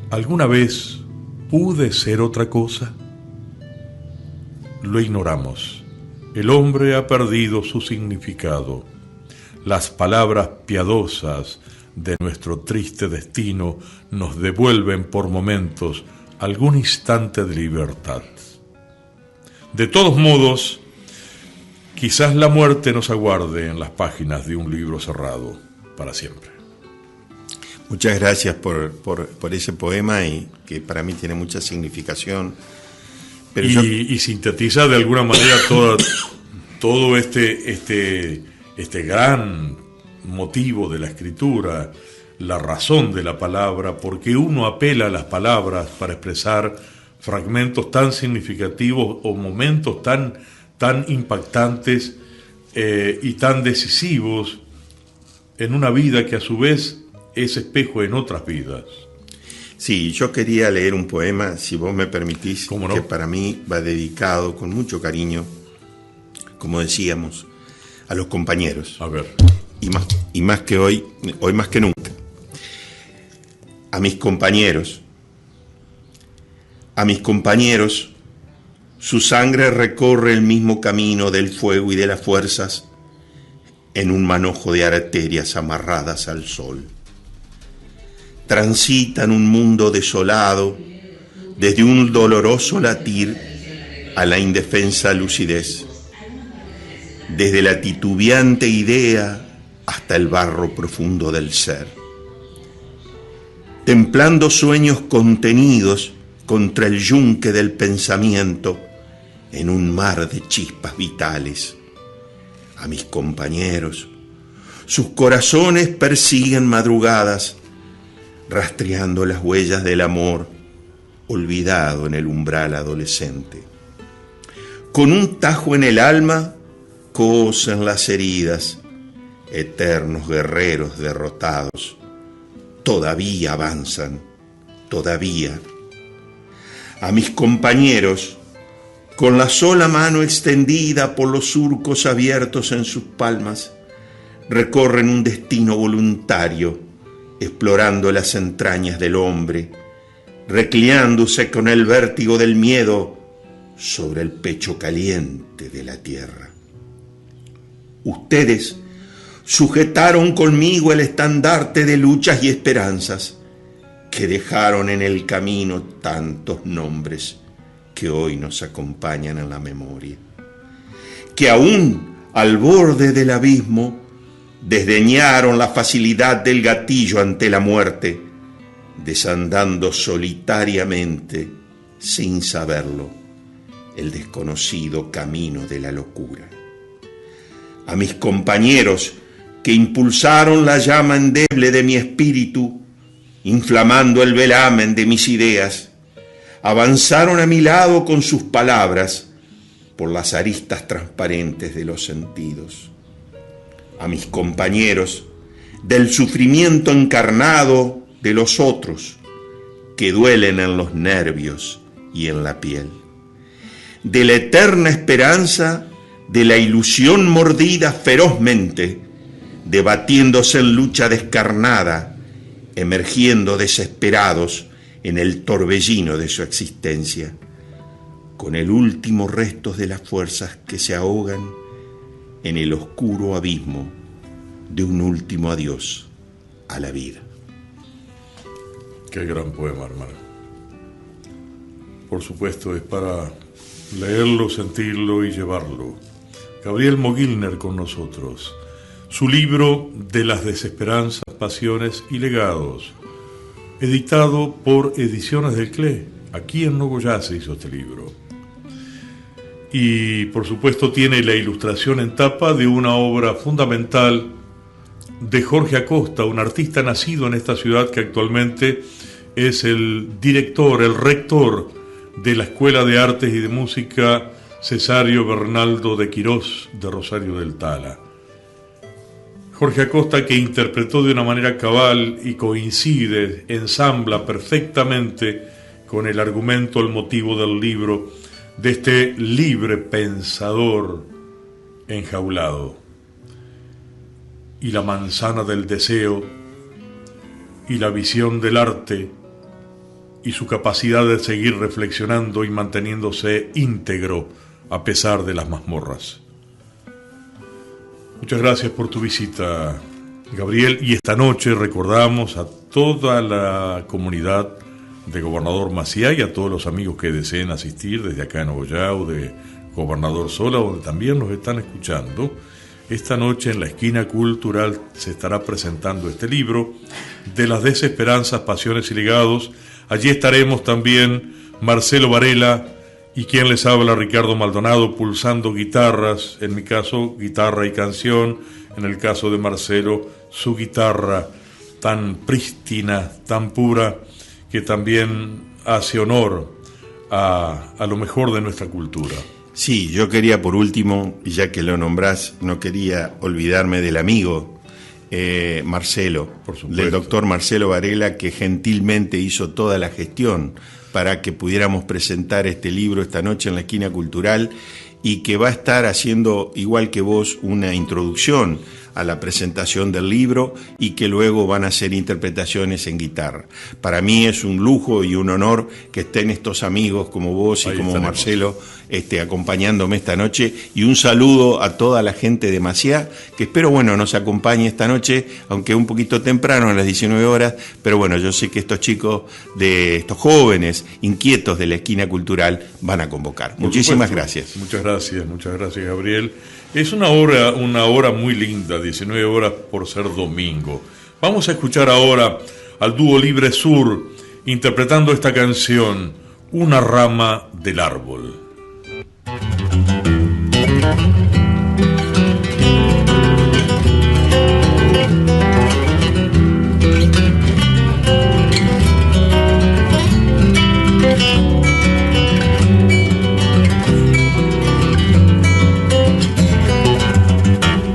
¿alguna vez pude ser otra cosa? Lo ignoramos. El hombre ha perdido su significado. Las palabras piadosas de nuestro triste destino nos devuelven por momentos algún instante de libertad. De todos modos, quizás la muerte nos aguarde en las páginas de un libro cerrado para siempre. Muchas gracias por ese poema, y que para mí tiene mucha significación. Pero y sintetiza de alguna manera todo este gran motivo de la escritura, la razón de la palabra, porque uno apela a las palabras para expresar fragmentos tan significativos o momentos tan impactantes y tan decisivos en una vida que a su vez es espejo en otras vidas. Sí, yo quería leer un poema, si vos me permitís, ¿cómo no? Que para mí va dedicado con mucho cariño, como decíamos, a los compañeros. A ver. Y más que hoy más que nunca. A mis compañeros, su sangre recorre el mismo camino del fuego y de las fuerzas en un manojo de arterias amarradas al sol. Transitan un mundo desolado desde un doloroso latir a la indefensa lucidez, desde la titubeante idea hasta el barro profundo del ser, templando sueños contenidos contra el yunque del pensamiento en un mar de chispas vitales. A mis compañeros, sus corazones persiguen madrugadas, rastreando las huellas del amor olvidado en el umbral adolescente. Con un tajo en el alma cosen las heridas, eternos guerreros derrotados, todavía avanzan, todavía. A mis compañeros, con la sola mano extendida por los surcos abiertos en sus palmas, recorren un destino voluntario, explorando las entrañas del hombre, reclinándose con el vértigo del miedo sobre el pecho caliente de la tierra. Ustedes sujetaron conmigo el estandarte de luchas y esperanzas que dejaron en el camino tantos nombres que hoy nos acompañan en la memoria, que aún al borde del abismo desdeñaron la facilidad del gatillo ante la muerte, desandando solitariamente, sin saberlo, el desconocido camino de la locura. A mis compañeros que impulsaron la llama endeble de mi espíritu, inflamando el velamen de mis ideas, avanzaron a mi lado con sus palabras por las aristas transparentes de los sentidos. A mis compañeros del sufrimiento encarnado de los otros que duelen en los nervios y en la piel, de la eterna esperanza de la ilusión mordida ferozmente, debatiéndose en lucha descarnada, emergiendo desesperados en el torbellino de su existencia, con el último resto de las fuerzas que se ahogan en el oscuro abismo de un último adiós a la vida. Qué gran poema, hermano. Por supuesto, es para leerlo, sentirlo y llevarlo. Gabriel Mogilner con nosotros. Su libro De las desesperanzas, pasiones y legados, editado por Ediciones del CLE. Aquí en Nogoyá se hizo este libro. Y por supuesto tiene la ilustración en tapa de una obra fundamental de Jorge Acosta, un artista nacido en esta ciudad que actualmente es el director, el rector de la Escuela de Artes y de Música Cesario Bernaldo de Quirós de Rosario del Tala. Jorge Acosta, que interpretó de una manera cabal y coincide, ensambla perfectamente con el argumento, el motivo del libro, de este libre pensador enjaulado. Y la manzana del deseo y la visión del arte y su capacidad de seguir reflexionando y manteniéndose íntegro a pesar de las mazmorras. Muchas gracias por tu visita, Gabriel, y esta noche recordamos a toda la comunidad de Gobernador Maciá y a todos los amigos que deseen asistir desde acá en Ogollá o de Gobernador Sola, donde también nos están escuchando. Esta noche en la esquina cultural se estará presentando este libro, De las desesperanzas, pasiones y legados. Allí estaremos también Marcelo Varela y quien les habla, Ricardo Maldonado, pulsando guitarras, en mi caso guitarra y canción, en el caso de Marcelo su guitarra tan prístina, tan pura, que también hace honor a lo mejor de nuestra cultura. Sí, yo quería por último, ya que lo nombrás, no quería olvidarme del amigo Marcelo, del doctor Marcelo Varela, que gentilmente hizo toda la gestión para que pudiéramos presentar este libro esta noche en la esquina cultural y que va a estar haciendo, igual que vos, una introducción a la presentación del libro y que luego van a hacer interpretaciones en guitarra. Para mí es un lujo y un honor que estén estos amigos como vos y como estaremos. Marcelo acompañándome esta noche, y un saludo a toda la gente de Maciá, que espero, bueno, nos acompañe esta noche, aunque un poquito temprano, a las 19 horas, pero bueno, yo sé que estos chicos, estos jóvenes inquietos de la esquina cultural van a convocar. Muchísimas gracias. Muchas gracias, Gabriel. Es una hora muy linda, 19 horas por ser domingo. Vamos a escuchar ahora al dúo Libre Sur interpretando esta canción, Una rama del árbol.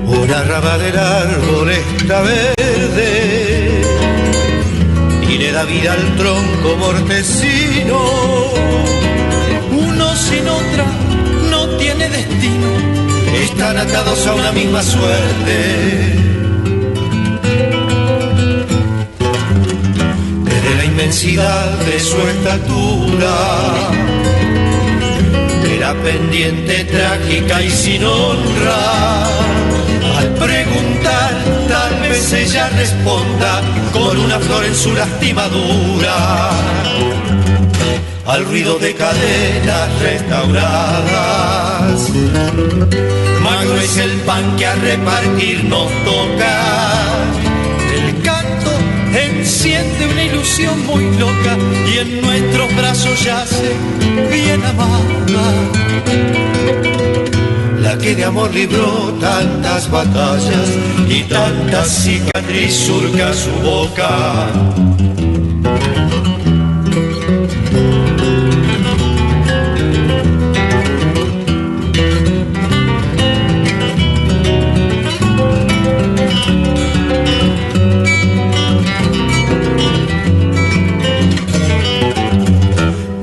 Una rama del árbol está verde y le da vida al tronco mortecino. Uno sin otra no tiene destino, están atados a una misma suerte. Desde la inmensidad de su estatura, de la pendiente trágica y sin honra, al preguntar, tal vez ella responda con una flor en su lastimadura. Al ruido de cadenas restauradas, magro es el pan que a repartir nos toca. El canto enciende una ilusión muy loca y en nuestros brazos yace bien amada, la que de amor libró tantas batallas y tantas cicatriz surca su boca.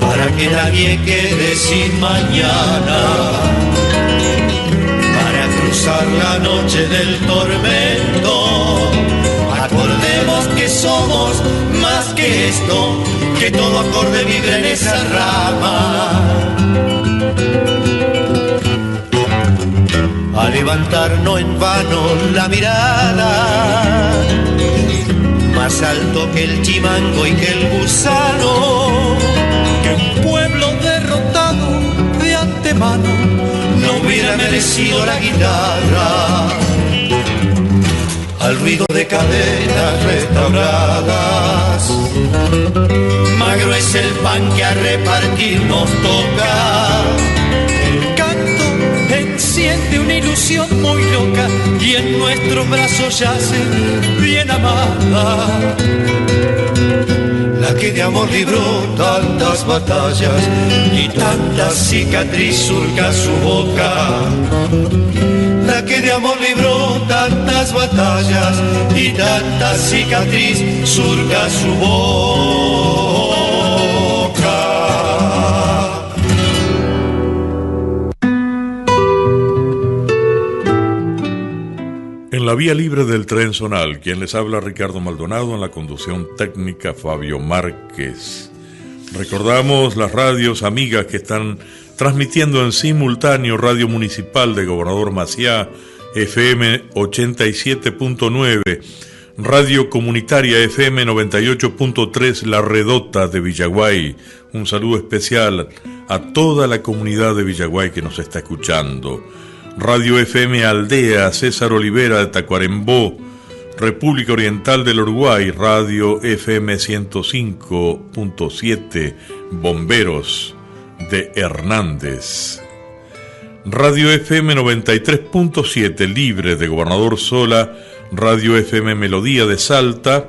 Para que nadie quede sin mañana, la noche del tormento, acordemos que somos más que esto, que todo acorde vibra en esa rama. A levantar no en vano la mirada, más alto que el chimango y que el gusano, que un pueblo derrotado de antemano no hubiera merecido la guitarra. Al ruido de cadenas restauradas, magro es el pan que a repartir nos toca. El canto enciende una ilusión muy loca y en nuestros brazos yace bien amada. La que de amor libró tantas batallas y tanta cicatriz surca su boca. La que de amor libró tantas batallas y tanta cicatriz surca su boca. En la vía libre del tren zonal, quien les habla, Ricardo Maldonado, en la conducción técnica Fabio Márquez. Recordamos las radios amigas que están transmitiendo en simultáneo: Radio Municipal de Gobernador Maciá, FM 87.9, Radio Comunitaria FM 98.3, La Redota de Villaguay. Un saludo especial a toda la comunidad de Villaguay que nos está escuchando. Radio FM Aldea, César Olivera de Tacuarembó, República Oriental del Uruguay. Radio FM 105.7, Bomberos de Hernández. Radio FM 93.7, Libre de Gobernador Sola. Radio FM Melodía de Salta.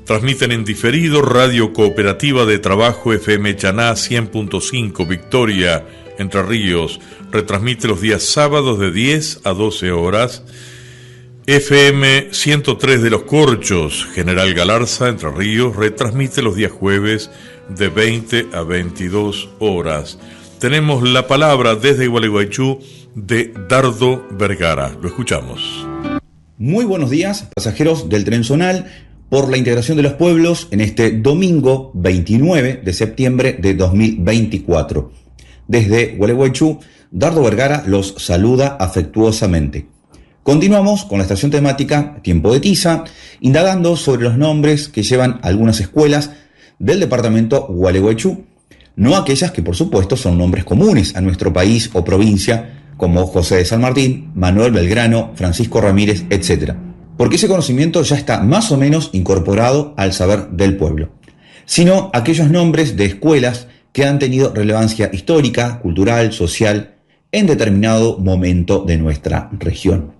Transmiten en diferido Radio Cooperativa de Trabajo FM Chaná 100.5, Victoria, Entre Ríos. Retransmite los días sábados de 10 a 12 horas. FM 103 de Los Corchos, General Galarza, Entre Ríos. Retransmite los días jueves de 20 a 22 horas. Tenemos la palabra desde Gualeguaychú de Dardo Vergara. Lo escuchamos. Muy buenos días, pasajeros del tren zonal, por la integración de los pueblos en este domingo 29 de septiembre de 2024. Desde Gualeguaychú, Dardo Vergara los saluda afectuosamente. Continuamos con la estación temática Tiempo de Tiza, indagando sobre los nombres que llevan algunas escuelas del departamento Gualeguaychú, no aquellas que por supuesto son nombres comunes a nuestro país o provincia, como José de San Martín, Manuel Belgrano, Francisco Ramírez, etc., porque ese conocimiento ya está más o menos incorporado al saber del pueblo, sino aquellos nombres de escuelas que han tenido relevancia histórica, cultural, social, en determinado momento de nuestra región.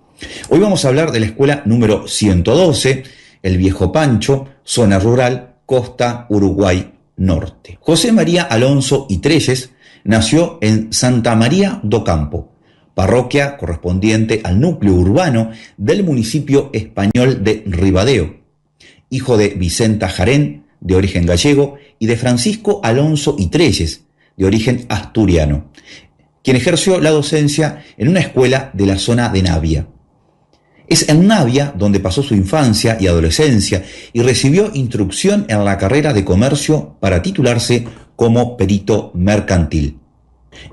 Hoy vamos a hablar de la escuela número 112, El Viejo Pancho, zona rural, costa Uruguay Norte. José María Alonso y Treyes nació en Santa María do Campo, parroquia correspondiente al núcleo urbano del municipio español de Ribadeo, hijo de Vicenta Jarén, de origen gallego, y de Francisco Alonso y Treyes, de origen asturiano, quien ejerció la docencia en una escuela de la zona de Navia. Es en Navia donde pasó su infancia y adolescencia y recibió instrucción en la carrera de comercio para titularse como perito mercantil.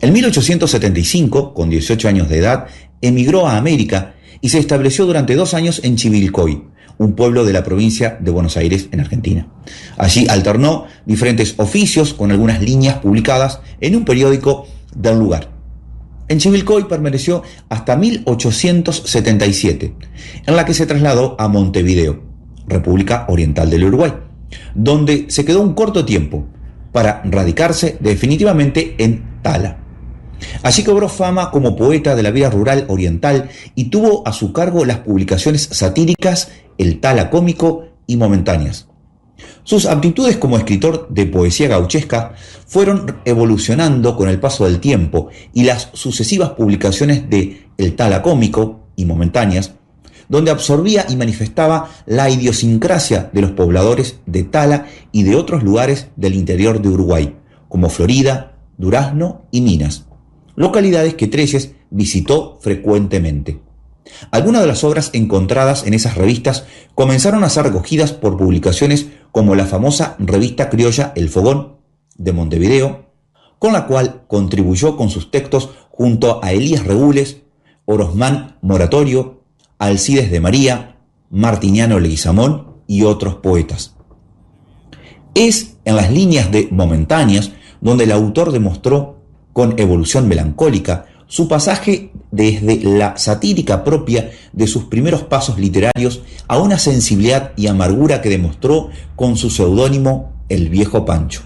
En 1875, con 18 años de edad, emigró a América y se estableció durante 2 años en Chivilcoy, un pueblo de la provincia de Buenos Aires, en Argentina. Allí alternó diferentes oficios con algunas líneas publicadas en un periódico del lugar. En Chivilcoy permaneció hasta 1877, en la que se trasladó a Montevideo, República Oriental del Uruguay, donde se quedó un corto tiempo para radicarse definitivamente en Tala. Allí cobró fama como poeta de la vida rural oriental y tuvo a su cargo las publicaciones satíricas El Tala Cómico y Momentáneas. Sus aptitudes como escritor de poesía gauchesca fueron evolucionando con el paso del tiempo y las sucesivas publicaciones de El Tala Cómico y Momentáneas, donde absorbía y manifestaba la idiosincrasia de los pobladores de Tala y de otros lugares del interior de Uruguay, como Florida, Durazno y Minas, localidades que Treyes visitó frecuentemente. Algunas de las obras encontradas en esas revistas comenzaron a ser recogidas por publicaciones como la famosa revista criolla El Fogón, de Montevideo, con la cual contribuyó con sus textos junto a Elías Regules, Orozmán Moratorio, Alcides de María, Martiniano Leguizamón y otros poetas. Es en las líneas de Momentáneas donde el autor demostró con evolución melancólica su pasaje desde la satírica propia de sus primeros pasos literarios a una sensibilidad y amargura que demostró con su seudónimo El Viejo Pancho.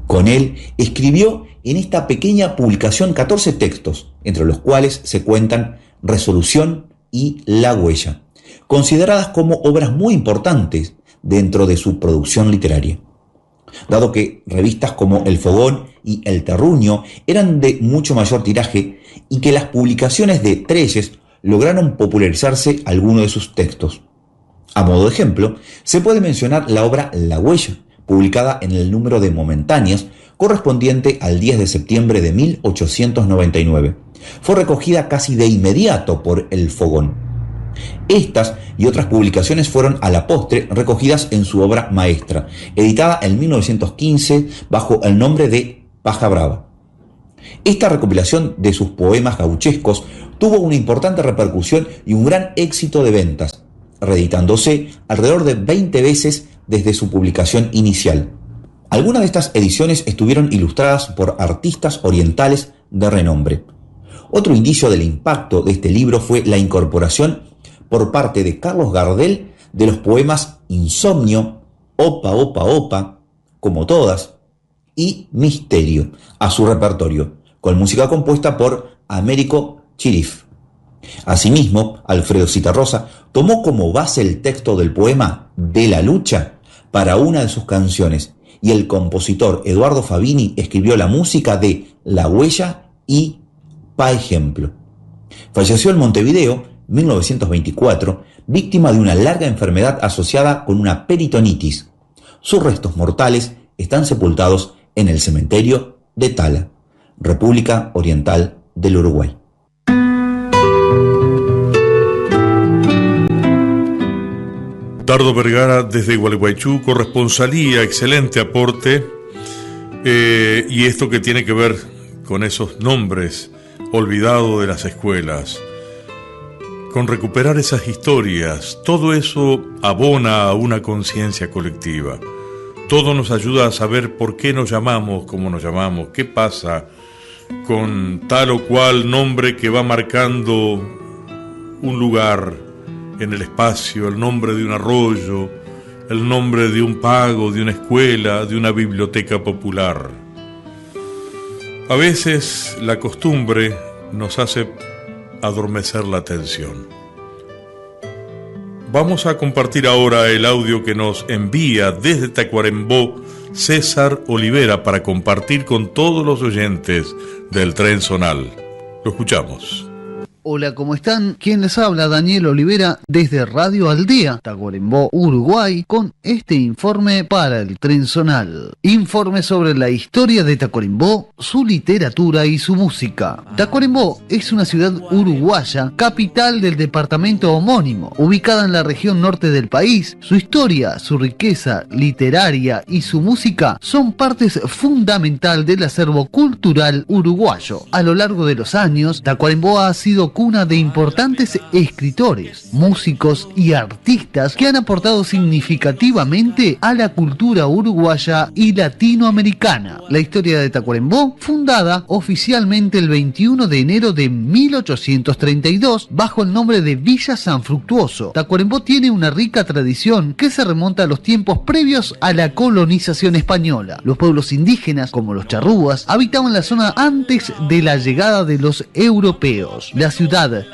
Con él escribió en esta pequeña publicación 14 textos, entre los cuales se cuentan Resolución y La Huella, consideradas como obras muy importantes dentro de su producción literaria. Dado que revistas como El Fogón y El Terruño eran de mucho mayor tiraje y que las publicaciones de Trelles lograron popularizarse algunos de sus textos. A modo de ejemplo, se puede mencionar la obra La Huella, publicada en el número de Momentáneas, correspondiente al 10 de septiembre de 1899. Fue recogida casi de inmediato por El Fogón. Estas y otras publicaciones fueron a la postre recogidas en su obra maestra, editada en 1915 bajo el nombre de Paja Brava. Esta recopilación de sus poemas gauchescos tuvo una importante repercusión y un gran éxito de ventas, reeditándose alrededor de 20 veces desde su publicación inicial. Algunas de estas ediciones estuvieron ilustradas por artistas orientales de renombre. Otro indicio del impacto de este libro fue la incorporación por parte de Carlos Gardel de los poemas Insomnio, Opa, Opa, Opa, Como Todas, y Misterio a su repertorio, con música compuesta por Américo Chirif. Asimismo, Alfredo Citarrosa tomó como base el texto del poema De la Lucha para una de sus canciones, y el compositor Eduardo Fabini escribió la música de La Huella y Pa' Ejemplo. Falleció en Montevideo, 1924, víctima de una larga enfermedad asociada con una peritonitis. Sus restos mortales están sepultados en el cementerio de Tala, República Oriental del Uruguay. Dardo Vergara desde Gualeguaychú, corresponsalía, excelente aporte, y esto que tiene que ver con esos nombres olvidados de las escuelas, con recuperar esas historias, todo eso abona a una conciencia colectiva. Todo nos ayuda a saber por qué nos llamamos como nos llamamos, qué pasa con tal o cual nombre que va marcando un lugar en el espacio, el nombre de un arroyo, el nombre de un pago, de una escuela, de una biblioteca popular. A veces la costumbre nos hace adormecer la atención. Vamos a compartir ahora el audio que nos envía desde Tacuarembó César Olivera para compartir con todos los oyentes del Tren Zonal. Lo escuchamos. Hola, ¿cómo están? ¿Quién les habla? Daniel Olivera desde Radio Aldea, Tacuarembó, Uruguay, con este informe para el Tren Zonal. Informe sobre la historia de Tacuarembó, su literatura y su música. Tacuarembó es una ciudad uruguaya, capital del departamento homónimo, ubicada en la región norte del país. Su historia, su riqueza literaria y su música son partes fundamental del acervo cultural uruguayo. A lo largo de los años, Tacuarembó ha sido cuna de importantes escritores, músicos y artistas que han aportado significativamente a la cultura uruguaya y latinoamericana. La historia de Tacuarembó, fundada oficialmente el 21 de enero de 1832 bajo el nombre de Villa San Fructuoso. Tacuarembó tiene una rica tradición que se remonta a los tiempos previos a la colonización española. Los pueblos indígenas, como los charrúas, habitaban la zona antes de la llegada de los europeos. La ciudad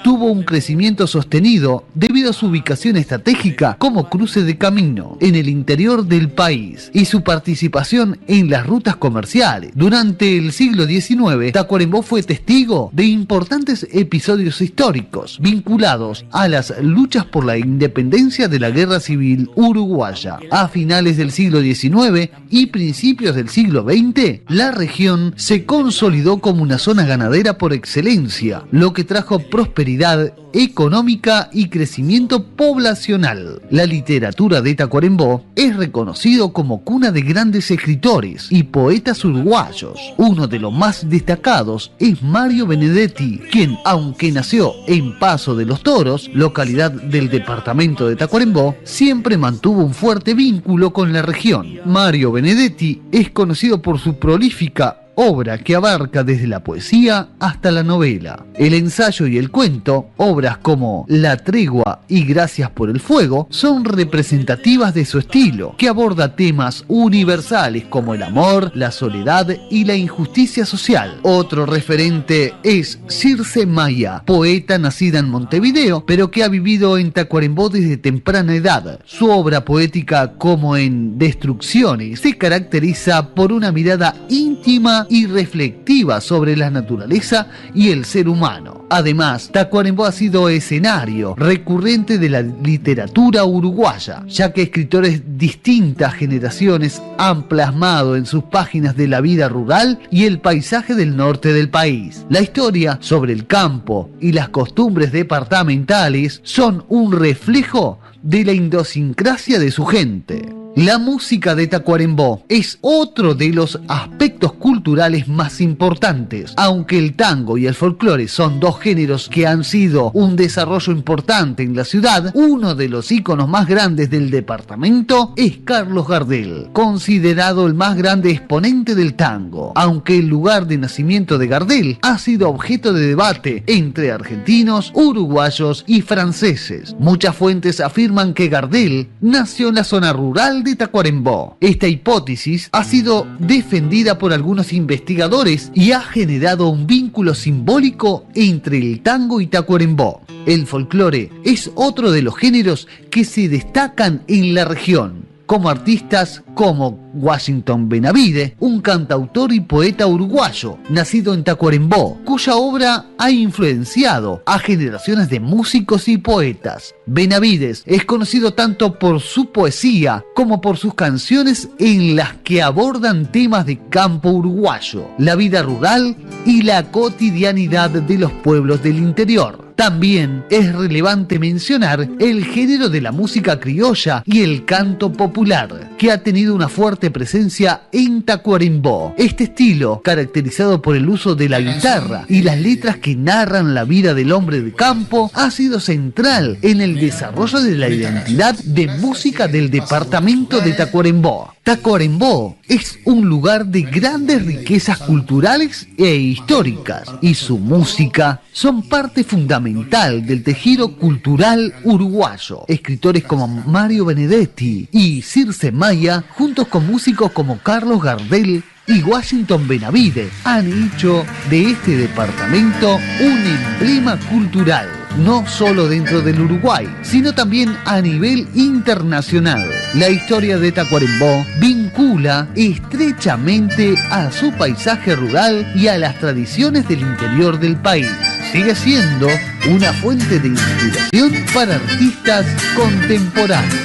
tuvo un crecimiento sostenido debido a su ubicación estratégica como cruce de camino en el interior del país y su participación en las rutas comerciales. Durante el siglo XIX, Tacuarembó fue testigo de importantes episodios históricos vinculados a las luchas por la independencia de la Guerra Civil Uruguaya. A finales del siglo XIX y principios del siglo XX, la región se consolidó como una zona ganadera por excelencia, lo que trajo prosperidad económica y crecimiento poblacional. La literatura de Tacuarembó es reconocido como cuna de grandes escritores y poetas uruguayos. Uno de los más destacados es Mario Benedetti, quien, aunque nació en Paso de los Toros, localidad del departamento de Tacuarembó, siempre mantuvo un fuerte vínculo con la región. Mario Benedetti es conocido por su prolífica obra que abarca desde la poesía hasta la novela, el ensayo y el cuento. Obras como La tregua y Gracias por el fuego son representativas de su estilo, que aborda temas universales como el amor, la soledad y la injusticia social. Otro referente es Circe Maya, poeta nacida en Montevideo, pero que ha vivido en Tacuarembó desde temprana edad. Su obra poética, como en Destrucciones, se caracteriza por una mirada íntima y reflexiva sobre la naturaleza y el ser humano. Además, Tacuarembó ha sido escenario recurrente de la literatura uruguaya, ya que escritores de distintas generaciones han plasmado en sus páginas de la vida rural y el paisaje del norte del país. La historia sobre el campo y las costumbres departamentales son un reflejo de la idiosincrasia de su gente. La música de Tacuarembó es otro de los aspectos culturales más importantes. Aunque el tango y el folclore son dos géneros que han sido un desarrollo importante en la ciudad, uno de los íconos más grandes del departamento es Carlos Gardel, considerado el más grande exponente del tango. Aunque el lugar de nacimiento de Gardel ha sido objeto de debate entre argentinos, uruguayos y franceses. Muchas fuentes afirman que Gardel nació en la zona rural de Tacuarembó. Esta hipótesis ha sido defendida por algunos investigadores y ha generado un vínculo simbólico entre el tango y Tacuarembó. El folclore es otro de los géneros que se destacan en la región, como artistas como Washington Benavide, un cantautor y poeta uruguayo, nacido en Tacuarembó, cuya obra ha influenciado a generaciones de músicos y poetas. Benavides es conocido tanto por su poesía como por sus canciones en las que abordan temas de campo uruguayo, la vida rural y la cotidianidad de los pueblos del interior. También es relevante mencionar el género de la música criolla y el canto popular, que ha tenido una fuerte presencia en Tacuarembó. Este estilo, caracterizado por el uso de la guitarra y las letras que narran la vida del hombre de campo, ha sido central en el desarrollo de la identidad de música del departamento de Tacuarembó. Tacuarembó es un lugar de grandes riquezas culturales e históricas, y su música son parte fundamental del tejido cultural uruguayo. Escritores como Mario Benedetti y Circe Maya, juntos con músicos como Carlos Gardel y Washington Benavide, han hecho de este departamento un emblema cultural, no solo dentro del Uruguay, sino también a nivel internacional. La historia de Tacuarembó vincula estrechamente a su paisaje rural y a las tradiciones del interior del país. Sigue siendo una fuente de inspiración para artistas contemporáneos.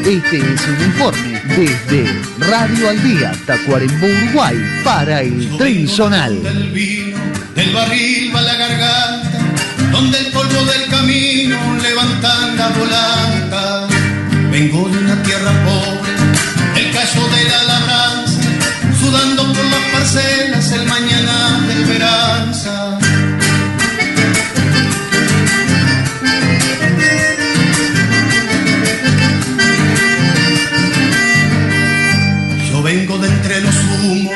Este es un informe desde Radio Al Día, Tacuarembó, Uruguay, para el Tren Zonal. Del barril va la garganta, donde el polvo del camino levantan la volanta. Vengo de una tierra pobre, el callo de la labranza, sudando por las parcelas el mañana del veranza. Yo vengo de entre los humos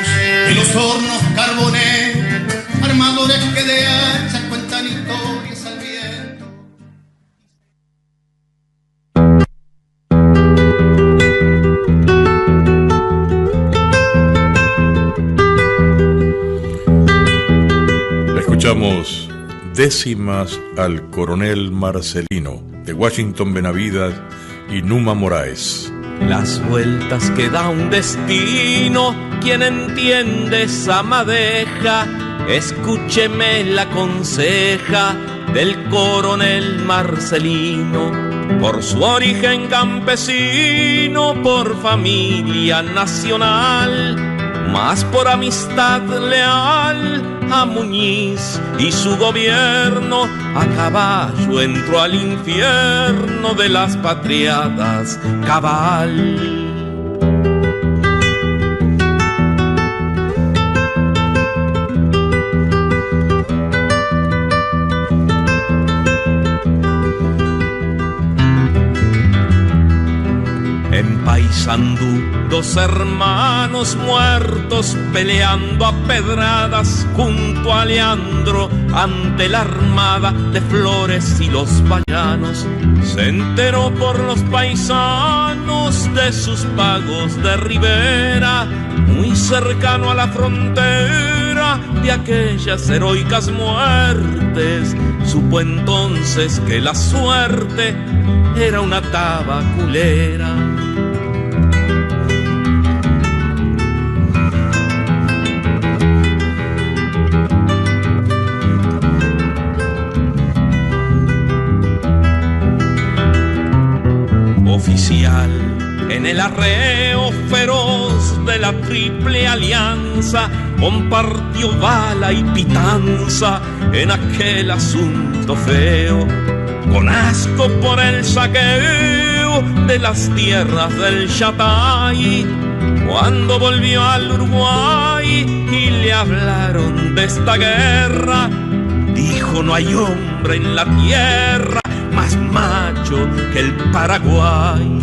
de los hornos carboneros, armadores que de hacha cuentan historias al viento. Escuchamos décimas al coronel Marcelino, de Washington Benavides y Numa Moraes. Las vueltas que da un destino, quien entiende esa madeja, escúcheme la conseja del coronel Marcelino. Por su origen campesino, por familia nacional, más por amistad leal a Muñiz y su gobierno, a caballo entró al infierno de las patriadas cabal. En Paysandú dos hermanos muertos peleando a pedradas junto a Leandro ante la armada de Flores y los vallanos. Se enteró por los paisanos de sus pagos de Rivera, muy cercano a la frontera de aquellas heroicas muertes. Supo entonces que la suerte era una tabaculera. Oficial en el arreo feroz de la Triple Alianza, compartió bala y pitanza en aquel asunto feo, con asco por el saqueo de las tierras del Yatay. Cuando volvió al Uruguay y le hablaron de esta guerra, dijo: no hay hombre en la tierra más macho que el Paraguay.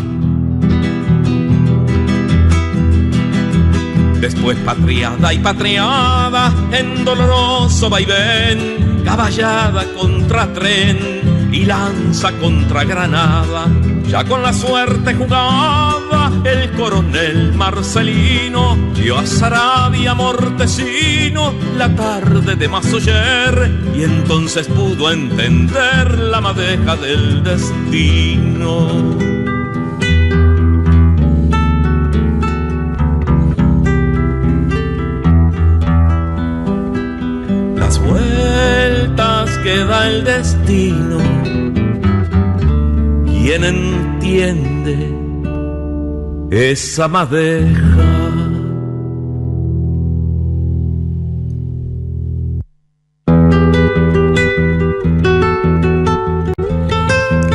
Después patriada y patriada en doloroso vaivén, caballada contra tren y lanza contra granada. Ya con la suerte jugaba el coronel Marcelino, dio a Saravia Mortecino la tarde de Mazoyer, y entonces pudo entender la madeja del destino. Las vueltas que da el destino, ¿quién entiende esa madeja?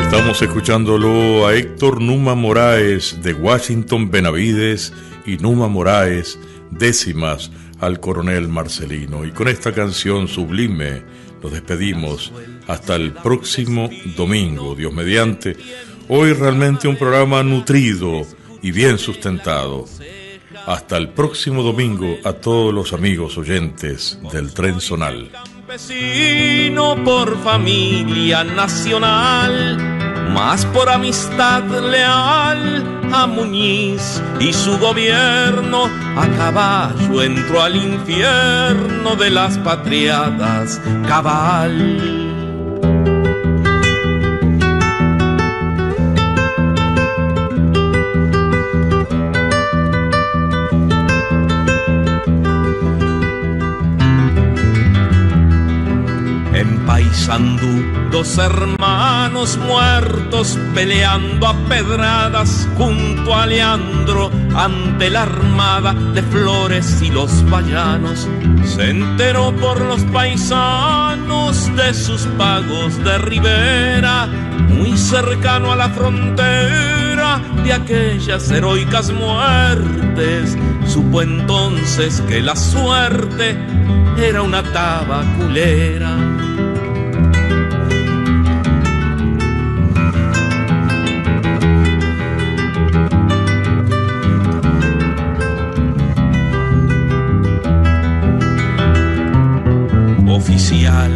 Estamos escuchándolo a Héctor Numa Moraes de Washington Benavides y Numa Moraes, décimas al coronel Marcelino. Y con esta canción sublime nos despedimos hasta el próximo domingo, Dios mediante. Hoy realmente un programa nutrido y bien sustentado. Hasta el próximo domingo a todos los amigos oyentes del Tren Zonal. Campesino por familia nacional, más por amistad leal a Muñiz y su gobierno, a caballo entró al infierno de las patriadas cabal. Paysandú, dos hermanos muertos peleando a pedradas junto a Leandro ante la armada de Flores y los vallanos. Se enteró por los paisanos de sus pagos de Rivera, muy cercano a la frontera de aquellas heroicas muertes. Supo entonces que la suerte era una tabaculera. Oficial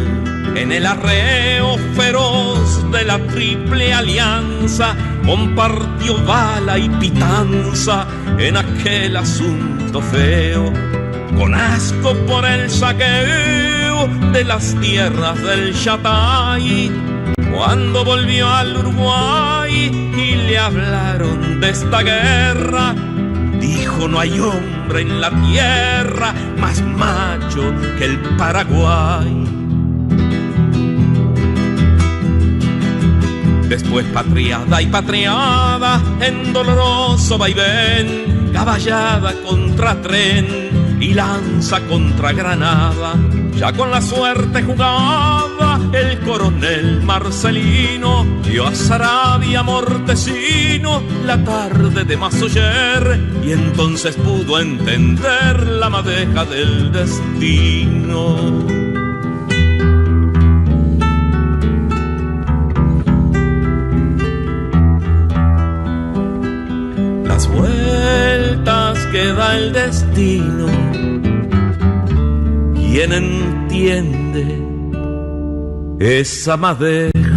en el arreo feroz de la Triple Alianza, compartió bala y pitanza en aquel asunto feo, con asco por el saqueo de las tierras del Yatay. Cuando volvió al Uruguay y le hablaron de esta guerra, dijo: no hay hombre en la tierra más macho que el Paraguay. Después patriada y patriada en doloroso vaivén, caballada contra tren y lanza contra granada. Ya con la suerte jugaba el coronel Marcelino, dio a Saravia Mortecino la tarde de Mazoyer, y entonces pudo entender la madeja del destino. Las vueltas manda el destino. ¿Quién entiende esa madeja